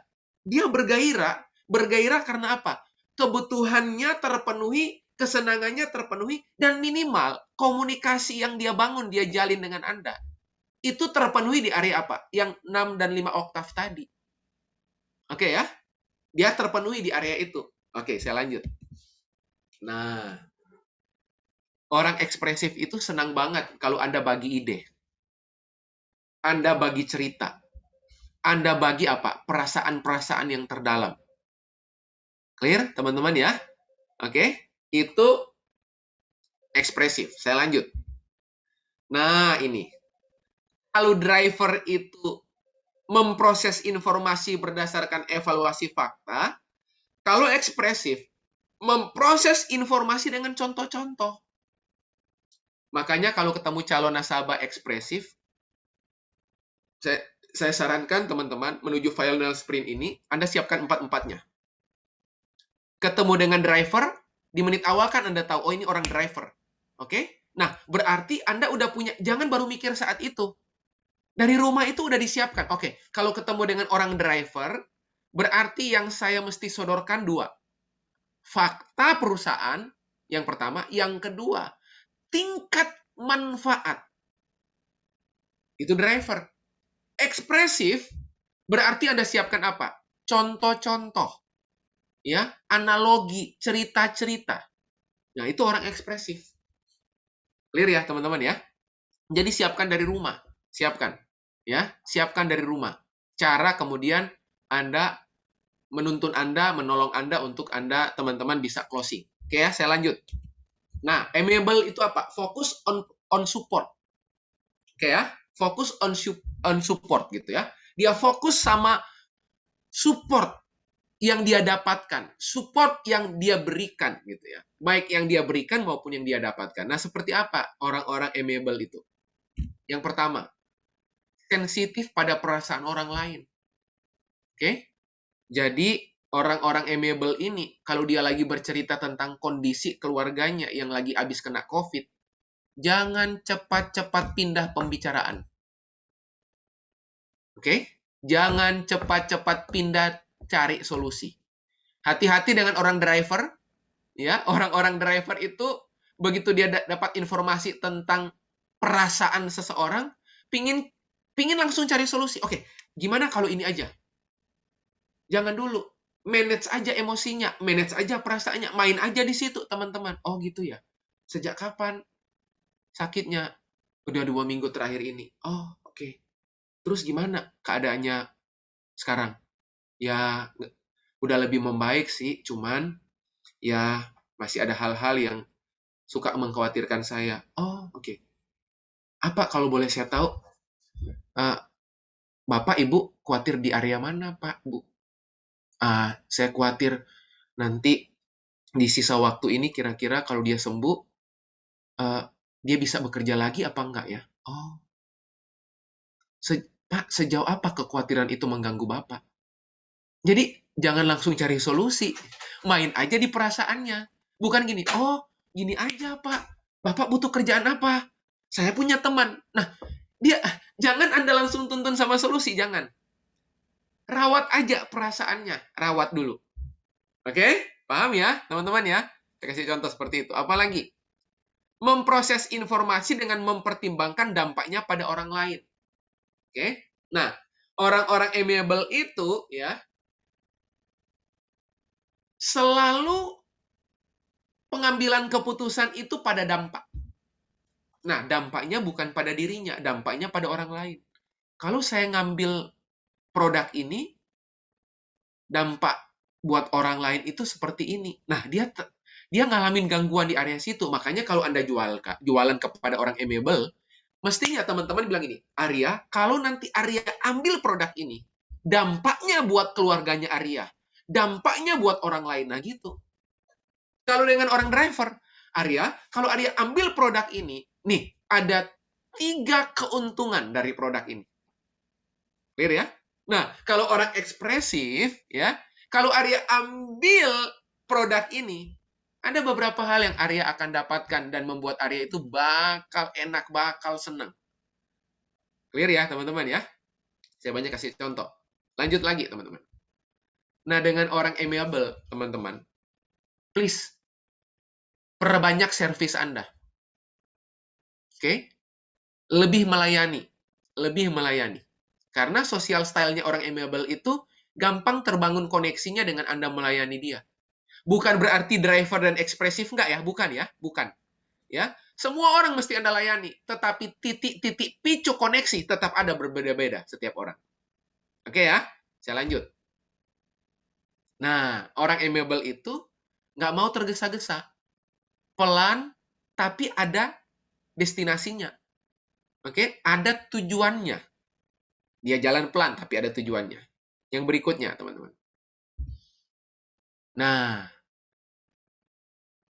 dia bergairah. Bergairah karena apa? Kebutuhannya terpenuhi, kesenangannya terpenuhi, dan minimal komunikasi yang dia bangun, dia jalin dengan Anda. Itu terpenuhi di area apa? Yang 6 dan 5 oktav tadi. Oke ya? Dia terpenuhi di area itu. Oke, saya lanjut. Nah, orang ekspresif itu senang banget kalau Anda bagi ide. Anda bagi cerita. Anda bagi apa? Perasaan-perasaan yang terdalam. Clear, teman-teman ya? Oke, itu ekspresif. Saya lanjut. Nah, ini. Kalau driver itu memproses informasi berdasarkan evaluasi fakta, kalau ekspresif, memproses informasi dengan contoh-contoh. Makanya kalau ketemu calon nasabah ekspresif, saya sarankan teman-teman menuju final sprint ini, Anda siapkan 4-4-nya. Ketemu dengan driver, di menit awal kan Anda tahu, oh ini orang driver. Oke? Nah, berarti Anda udah punya, jangan baru mikir saat itu. Dari rumah itu udah disiapkan. Oke, kalau ketemu dengan orang driver, berarti yang saya mesti sodorkan 2. Fakta perusahaan, yang pertama. Yang kedua, tingkat manfaat. Itu driver. Ekspresif, berarti Anda siapkan apa? Contoh-contoh. ya, analogi, cerita-cerita. Nah, itu orang ekspresif. Clear ya, teman-teman ya? Jadi siapkan dari rumah. Siapkan. Ya, siapkan dari rumah. Cara kemudian Anda menuntun Anda, menolong Anda untuk Anda, teman-teman bisa closing. Oke ya, saya lanjut. Nah, amiable itu apa? Fokus on support. Oke ya, fokus on support gitu ya. Dia fokus sama support yang dia dapatkan, support yang dia berikan gitu ya. Baik yang dia berikan maupun yang dia dapatkan. Nah, seperti apa orang-orang amiable itu? Yang pertama, sensitif pada perasaan orang lain. Oke? Jadi, orang-orang amiable ini, kalau dia lagi bercerita tentang kondisi keluarganya yang lagi habis kena COVID, jangan cepat-cepat pindah pembicaraan. Oke? Jangan cepat-cepat pindah cari solusi. Hati-hati dengan orang driver, ya. Orang-orang driver itu begitu dia dapat informasi tentang perasaan seseorang, pingin langsung cari solusi. Oke, gimana kalau ini aja? Jangan dulu. Manage aja emosinya, manage aja perasaannya, main aja di situ, teman-teman. Oh gitu ya. Sejak kapan sakitnya? Udah 2 minggu terakhir ini. Oh, oke. Terus gimana keadaannya sekarang? Ya, udah lebih membaik sih, cuman ya masih ada hal-hal yang suka mengkhawatirkan saya. Oh, oke. Apa kalau boleh saya tahu? Eh, Bapak, Ibu khawatir di area mana, Pak, Bu? Saya khawatir nanti di sisa waktu ini kira-kira kalau dia sembuh, eh, dia bisa bekerja lagi apa enggak ya? Oh, Pak, sejauh apa kekhawatiran itu mengganggu Bapak? Jadi, jangan langsung cari solusi. Main aja di perasaannya. Bukan gini, oh, gini aja, Pak. Bapak butuh kerjaan apa? Saya punya teman. Nah, jangan Anda langsung tuntun sama solusi, jangan. Rawat aja perasaannya. Rawat dulu. Oke? Paham ya, teman-teman ya? Saya kasih contoh seperti itu. Apalagi? Memproses informasi dengan mempertimbangkan dampaknya pada orang lain. Oke? Nah, orang-orang amiable itu ya selalu pengambilan keputusan itu pada dampak. Nah, dampaknya bukan pada dirinya, dampaknya pada orang lain. Kalau saya ngambil produk ini, dampak buat orang lain itu seperti ini. Nah, dia ngalamin gangguan di area situ. Makanya kalau Anda jualan kepada orang amiable, mestinya teman-teman bilang ini, Arya, kalau nanti Arya ambil produk ini, dampaknya buat keluarganya Arya, dampaknya buat orang lain. Nah, gitu. Kalau dengan orang driver, Arya, kalau Arya ambil produk ini, nih, ada 3 keuntungan dari produk ini. Clear ya? Nah, kalau orang ekspresif, ya, kalau Arya ambil produk ini, ada beberapa hal yang Arya akan dapatkan dan membuat Arya itu bakal enak, bakal senang. Clear ya, teman-teman ya? Saya banyak kasih contoh. Lanjut lagi, teman-teman. Nah, dengan orang amiable, teman-teman, please, perbanyak servis Anda. Oke? Lebih melayani. Lebih melayani. Karena social style-nya orang amiable itu gampang terbangun koneksinya dengan Anda melayani dia. Bukan berarti driver dan ekspresif, enggak ya? Bukan ya? Bukan. Ya, semua orang mesti Anda layani. Tetapi titik-titik picu koneksi tetap ada berbeda-beda setiap orang. Oke ya? Saya lanjut. Nah, orang amiable itu nggak mau tergesa-gesa. Pelan, tapi ada destinasinya. Oke? Ada tujuannya. Dia jalan pelan, tapi ada tujuannya. Yang berikutnya, teman-teman. Nah,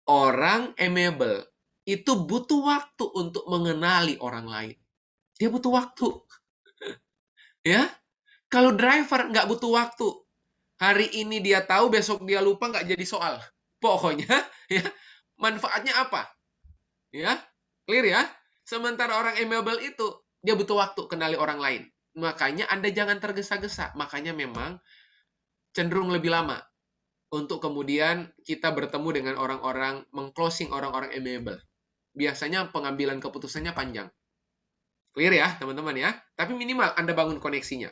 orang amiable itu butuh waktu untuk mengenali orang lain. Dia butuh waktu. Ya? Kalau driver nggak butuh waktu. Hari ini dia tahu, besok dia lupa, nggak jadi soal. Pokoknya, ya, manfaatnya apa? Ya, clear ya? Sementara orang amiable itu, dia butuh waktu kenali orang lain. Makanya Anda jangan tergesa-gesa. Makanya memang cenderung lebih lama untuk kemudian kita bertemu dengan orang-orang, meng-closing orang-orang amiable. Biasanya pengambilan keputusannya panjang. Clear ya, teman-teman ya? Tapi minimal Anda bangun koneksinya.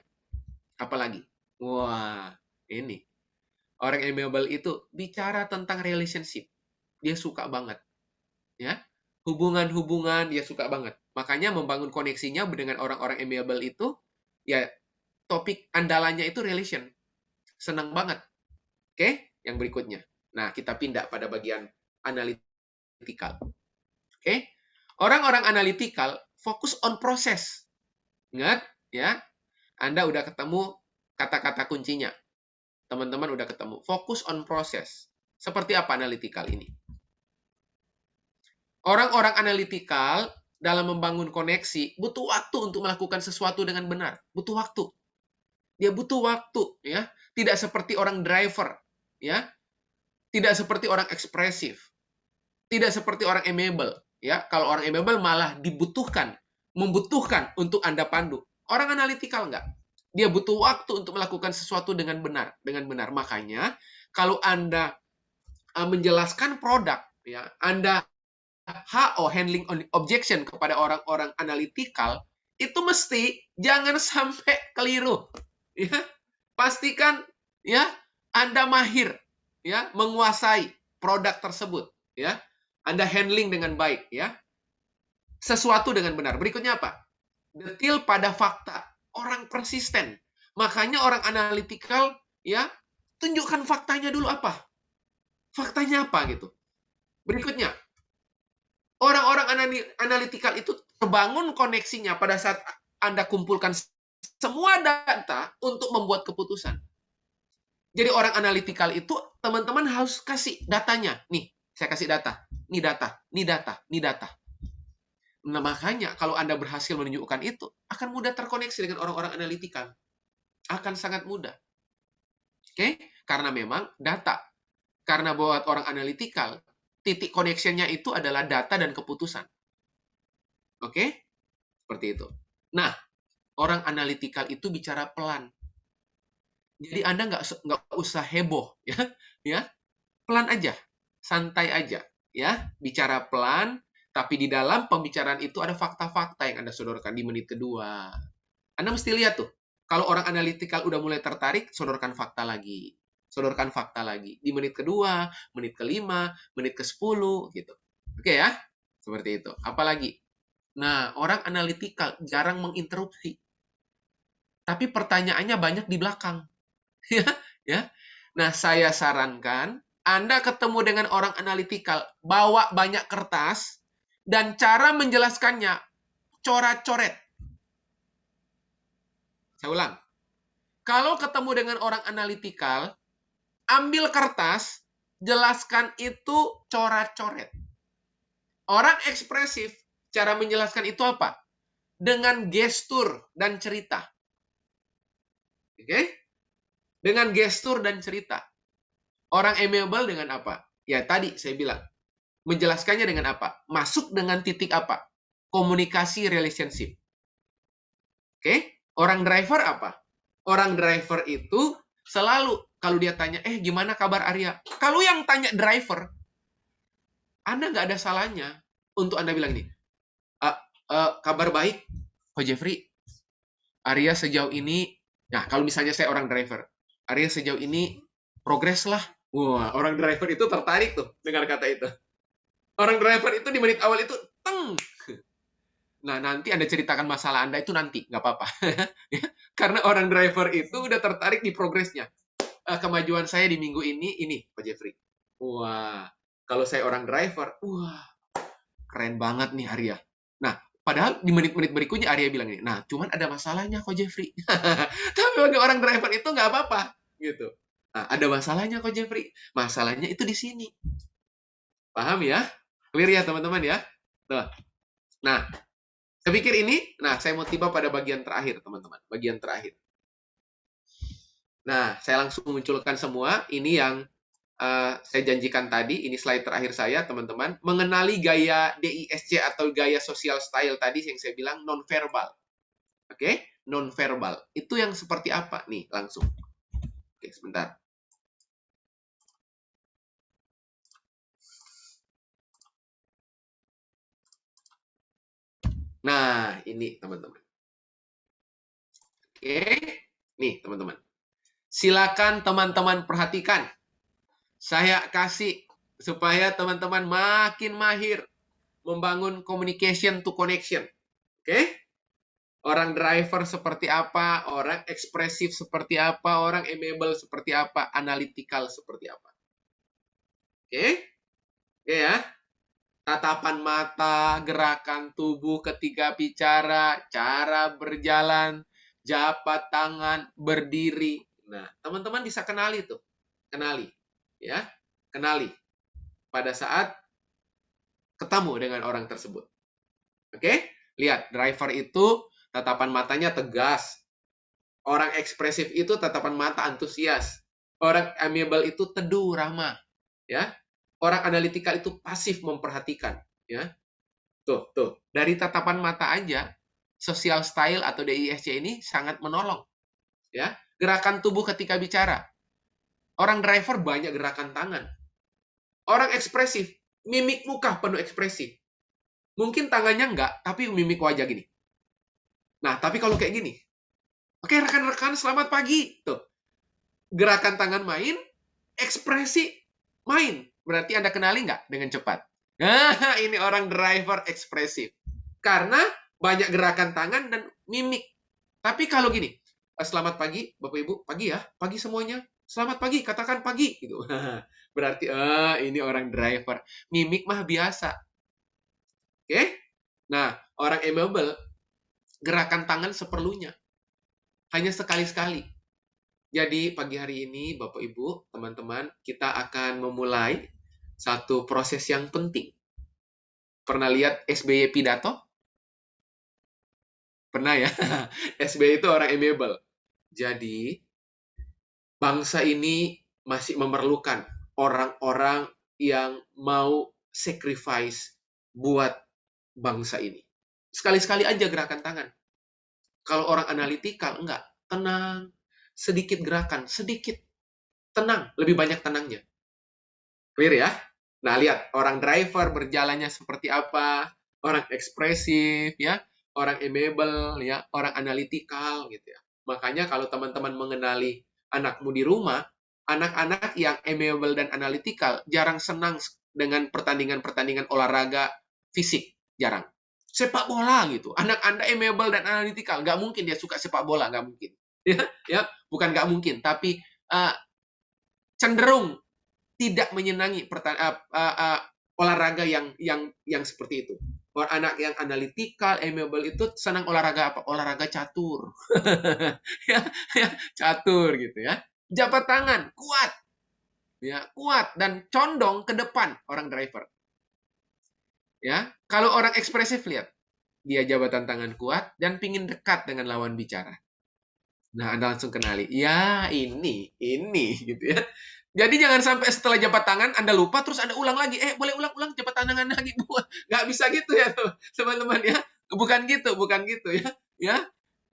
Apalagi? Wah, ini. Orang amiable itu bicara tentang relationship. Dia suka banget. Ya. Hubungan-hubungan dia suka banget. Makanya membangun koneksinya dengan orang-orang amiable itu, ya topik andalannya itu relation. Senang banget. Oke, yang berikutnya. Nah, kita pindah pada bagian analytical. Oke. Orang-orang analytical fokus on proses. Ingat, ya. Anda udah ketemu kata-kata kuncinya. Teman-teman udah ketemu. Fokus on proses. Seperti apa analytical ini? Orang-orang analytical dalam membangun koneksi butuh waktu untuk melakukan sesuatu dengan benar. Butuh waktu. Dia butuh waktu, ya. Tidak seperti orang driver, ya. Tidak seperti orang ekspresif. Tidak seperti orang amiable, ya. Kalau orang amiable malah membutuhkan untuk Anda pandu. Orang analytical enggak. Dia butuh waktu untuk melakukan sesuatu dengan benar. Makanya, kalau Anda menjelaskan produk, ya, Anda HO, handling objection, kepada orang-orang analytical, itu mesti jangan sampai keliru. Ya. Pastikan, ya, Anda mahir, ya, menguasai produk tersebut. Ya. Anda handling dengan baik. Ya. Sesuatu dengan benar. Berikutnya apa? Detil pada fakta. Orang persisten. Makanya orang analytical, ya, tunjukkan faktanya dulu apa. Faktanya apa gitu. Berikutnya, orang-orang analytical itu terbangun koneksinya pada saat Anda kumpulkan semua data untuk membuat keputusan. Jadi orang analytical itu teman-teman harus kasih datanya. Nih, saya kasih data. Ini data, ini data, ini data. Nah, makanya kalau Anda berhasil menunjukkan itu, akan mudah terkoneksi dengan orang-orang analytical. Akan sangat mudah. Oke? Karena memang data. Karena buat orang analytical, titik connection-nya itu adalah data dan keputusan. Oke? Seperti itu. Nah, orang analytical itu bicara pelan. Jadi Anda nggak usah heboh, ya, ya, pelan aja, santai aja, ya, bicara pelan. Tapi di dalam pembicaraan itu ada fakta-fakta yang Anda sodorkan di menit kedua. Anda mesti lihat tuh, kalau orang analytical udah mulai tertarik, sodorkan fakta lagi. Sodorkan fakta lagi. Di menit kedua, menit kelima, menit ke-10, gitu. Oke ya? Seperti itu. Apalagi? Nah, orang analytical jarang menginterupsi. Tapi pertanyaannya banyak di belakang. Ya. Nah, saya sarankan, Anda ketemu dengan orang analytical, bawa banyak kertas, dan cara menjelaskannya, coret-coret. Saya ulang. Kalau ketemu dengan orang analytical, ambil kertas, jelaskan itu coret-coret. Orang ekspresif, cara menjelaskan itu apa? Dengan gestur dan cerita. Oke? Dengan gestur dan cerita. Orang amiable dengan apa? Ya, tadi saya bilang. Menjelaskannya dengan apa? Masuk dengan titik apa? Komunikasi relationship. Oke? Orang driver apa? Orang driver itu selalu, kalau dia tanya, gimana kabar Arya? Kalau yang tanya driver, Anda nggak ada salahnya untuk Anda bilang ini, kabar baik, Ko Jeffrey. Arya sejauh ini, nah kalau misalnya saya orang driver, Arya sejauh ini progres lah. Wah, orang driver itu tertarik tuh dengar kata itu. Orang driver itu di menit awal itu, teng. Nah, nanti Anda ceritakan masalah Anda itu nanti, nggak apa-apa. Karena orang driver itu udah tertarik di progresnya. Kemajuan saya di minggu ini, Pak Jeffrey. Wah, kalau saya orang driver, wah, keren banget nih Arya. Nah, padahal di menit-menit berikutnya Arya bilang ini, nah, cuman ada masalahnya kok Jeffrey. Tapi bagi orang driver itu nggak apa-apa, gitu. Nah, ada masalahnya kok Jeffrey. Masalahnya itu di sini. Paham ya? Clear ya teman-teman ya? Tuh. Nah, saya pikir ini, nah saya mau tiba pada bagian terakhir teman-teman. Bagian terakhir. Nah, saya langsung munculkan semua. Ini yang saya janjikan tadi. Ini slide terakhir saya teman-teman. Mengenali gaya DISC atau gaya social style tadi yang saya bilang non-verbal. Oke? Non-verbal. Itu yang seperti apa? Nih, langsung. Oke, sebentar. Nah, ini teman-teman. Oke, nih teman-teman. Silakan teman-teman perhatikan. Saya kasih supaya teman-teman makin mahir membangun communication to connection. Oke? Orang driver seperti apa, orang ekspresif seperti apa, orang amiable seperti apa, analytical seperti apa. Oke? Oke ya. Tatapan mata, gerakan tubuh ketika bicara, cara berjalan, jabat tangan, berdiri. Nah, teman-teman bisa kenali tuh. Kenali. Ya, kenali. Pada saat ketemu dengan orang tersebut. Oke? Lihat, driver itu tatapan matanya tegas. Orang ekspresif itu tatapan mata antusias. Orang amiable itu teduh, ramah. Ya. Orang analytical itu pasif memperhatikan. Ya. Tuh. Dari tatapan mata aja, social style atau DISC ini sangat menolong. Ya. Gerakan tubuh ketika bicara. Orang driver banyak gerakan tangan. Orang ekspresif, mimik muka penuh ekspresi. Mungkin tangannya enggak, tapi mimik wajah gini. Nah, tapi kalau kayak gini. Oke, rekan-rekan, selamat pagi. Tuh. Gerakan tangan main, ekspresi main. Berarti Anda kenali nggak dengan cepat? Nah, ini orang driver ekspresif. Karena banyak gerakan tangan dan mimik. Tapi kalau gini, selamat pagi, Bapak Ibu, pagi ya, pagi semuanya. Selamat pagi, katakan pagi. Gitu. Berarti, ini orang driver. Mimik mah biasa. Oke? Nah, orang amiable, gerakan tangan seperlunya. Hanya sekali-sekali. Jadi, pagi hari ini, Bapak Ibu, teman-teman, kita akan memulai satu proses yang penting. Pernah lihat SBY pidato? Pernah ya? SBY itu orang amiable. Jadi, bangsa ini masih memerlukan orang-orang yang mau sacrifice buat bangsa ini. Sekali-sekali aja gerakan tangan. Kalau orang analytical, enggak. Tenang. Sedikit gerakan. Sedikit. Tenang. Lebih banyak tenangnya. Clear ya? Nah, lihat. Orang driver berjalannya seperti apa. Orang ekspresif, ya. Orang amiable, ya. Orang analytical, gitu ya. Makanya kalau teman-teman mengenali anakmu di rumah, anak-anak yang amiable dan analytical jarang senang dengan pertandingan-pertandingan olahraga fisik. Jarang. Sepak bola gitu. Anak Anda amiable dan analytical. Nggak mungkin dia suka sepak bola. Nggak mungkin. Ya, bukan nggak mungkin. Tapi cenderung tidak menyenangi olahraga yang seperti itu. Orang anak yang analytical, amiable itu senang olahraga apa? Olahraga catur. ya, catur gitu ya. Jabat tangan, kuat. Ya, kuat dan condong ke depan orang driver. Ya, kalau orang ekspresif lihat, dia jabatan tangan kuat dan pingin dekat dengan lawan bicara. Nah, Anda langsung kenali. Ya, ini gitu ya. Jadi jangan sampai setelah jabat tangan Anda lupa terus Anda ulang lagi. Boleh ulang jabat tangan lagi. Nggak bisa gitu ya, teman-teman ya. Bukan gitu ya. Ya,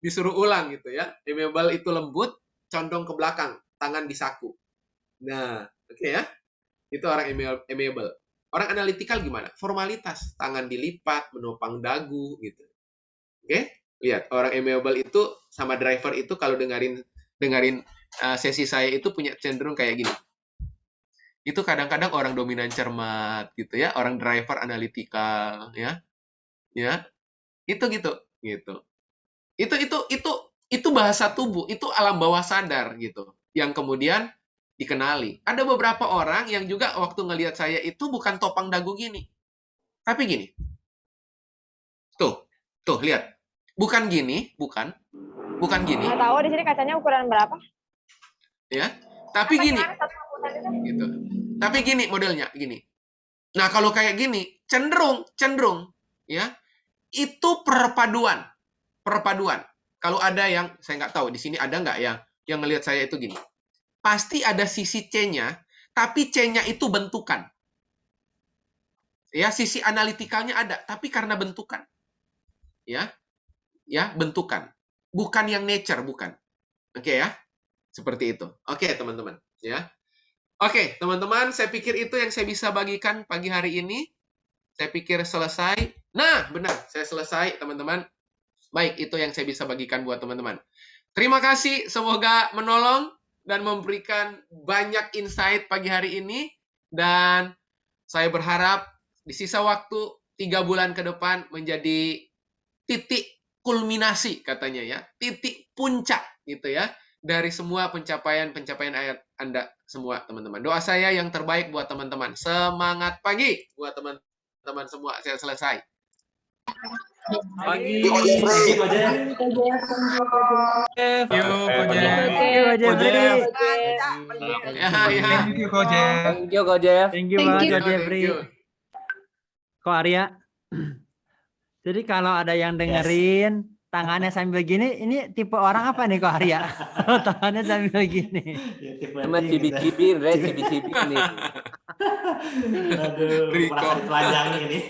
disuruh ulang gitu ya. Amiable itu lembut, condong ke belakang, tangan di saku. Nah, oke ya. Itu orang amiable. Orang analytical gimana? Formalitas, tangan dilipat, menopang dagu gitu. Oke? Lihat, orang amiable itu sama driver itu kalau dengerin sesi saya itu punya cenderung kayak gini. Itu kadang-kadang orang dominan cermat gitu ya, orang driver analytical ya. Ya. Itu gitu. Itu bahasa tubuh, itu alam bawah sadar gitu. Yang kemudian dikenali. Ada beberapa orang yang juga waktu ngelihat saya itu bukan topang dagu gini. Tapi gini. Tuh, lihat. Bukan gini, bukan gini. Nggak tahu di sini kacanya ukuran berapa? Ya. Tapi gini. Gitu. Tapi gini modelnya, gini. Nah, kalau kayak gini, cenderung ya. Itu perpaduan. Kalau ada yang saya nggak tahu di sini ada nggak yang ngelihat saya itu gini. Pasti ada sisi C-nya, tapi C-nya itu bentukan. Ya, sisi analitikalnya ada, tapi karena bentukan. Ya, bentukan. Bukan yang nature, bukan. Oke ya, seperti itu. Oke, teman-teman. Ya, oke, teman-teman, saya pikir itu yang saya bisa bagikan pagi hari ini. Saya pikir selesai. Nah, benar, saya selesai, teman-teman. Baik, itu yang saya bisa bagikan buat teman-teman. Terima kasih, semoga menolong. dan memberikan banyak insight pagi hari ini. Dan saya berharap di sisa waktu 3 bulan ke depan menjadi titik kulminasi katanya ya, titik puncak gitu ya dari semua pencapaian Anda semua teman-teman. Doa saya yang terbaik buat teman-teman. Semangat pagi buat teman-teman semua. Saya selesai. Pagi. Pagi, Ko Jeff. Thank you, Ko Jeff. Thank you, Ko Jeffrey. Ya, ya. Thank you, Ko Jeff. Thank you banget, Ko Jeffrey. you. Ko Arya. Jadi kalau ada yang dengerin tangannya sambil gini, ini tipe orang apa nih Ko Arya? Kalau tangannya sambil gini. Sama cibi-cibi, Re, cibi-cibi nih. Aduh, Riko. merasa ditelanjangi ini.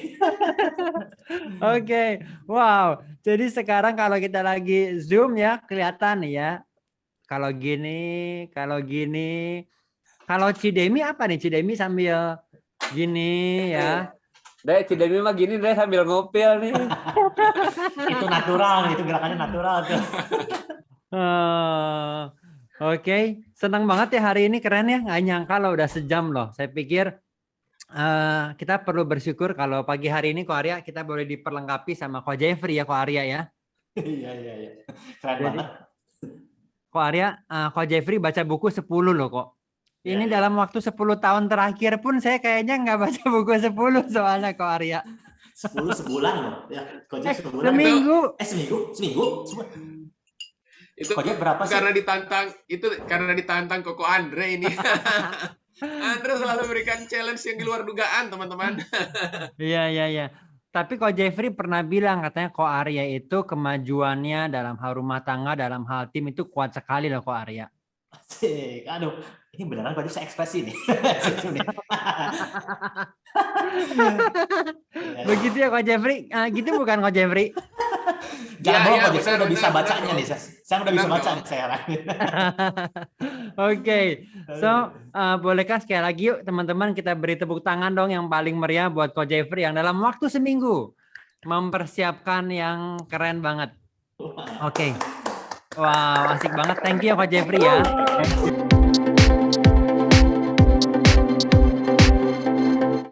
Oke, wow. Jadi sekarang kalau kita lagi zoom ya, kelihatan nih ya. Kalau gini, kalau Cidemi apa nih? Cidemi sambil gini ya. Re, Cidemi mah gini, Re, sambil ngopil nih. Itu natural, itu gerakannya natural tuh. Oke, senang banget ya hari ini, keren ya. Nggak nyangka loh udah sejam loh. Saya pikir kita perlu bersyukur kalau pagi hari ini Ko Arya kita boleh diperlengkapi sama Ko Jeffrey ya Ko Arya ya. Iya. Keren Jadi, banget. Ko Arya, Ko Jeffrey baca buku 10 loh kok. Ini Ya. dalam waktu 10 tahun terakhir pun saya kayaknya nggak baca buku 10 soalnya Ko Arya. 10 sebulan loh. Ya, Ko Jeff sebulan. Seminggu. Seminggu. Itu Ko Jeff berapa sih? karena ditantang Koko Andre ini. Andre selalu berikan challenge yang di luar dugaan, teman-teman. Iya. Tapi Ko Jeffrey pernah bilang katanya Ko Arya itu kemajuannya dalam hal rumah tangga, dalam hal tim itu kuat sekali loh Ko Arya. Asik. Aduh, ini beneran Ko Jeff saya ekspresi nih. Situ nih. Begitu ya Ko Jeffrey? Gitu bukan Ko Jeffrey? Jangan Ya, bohong ya, Ko Jeff, saya benar, udah bisa benar, bacanya benar, nih. Saya udah bisa Benar, baca dong. nih sekarang. Oke, so bolehkah sekali lagi yuk teman-teman kita beri tepuk tangan dong yang paling meriah buat Ko Jeffrey yang dalam waktu seminggu mempersiapkan yang keren banget. Oke, wow asik banget. Thank you Ko Jeffrey ya.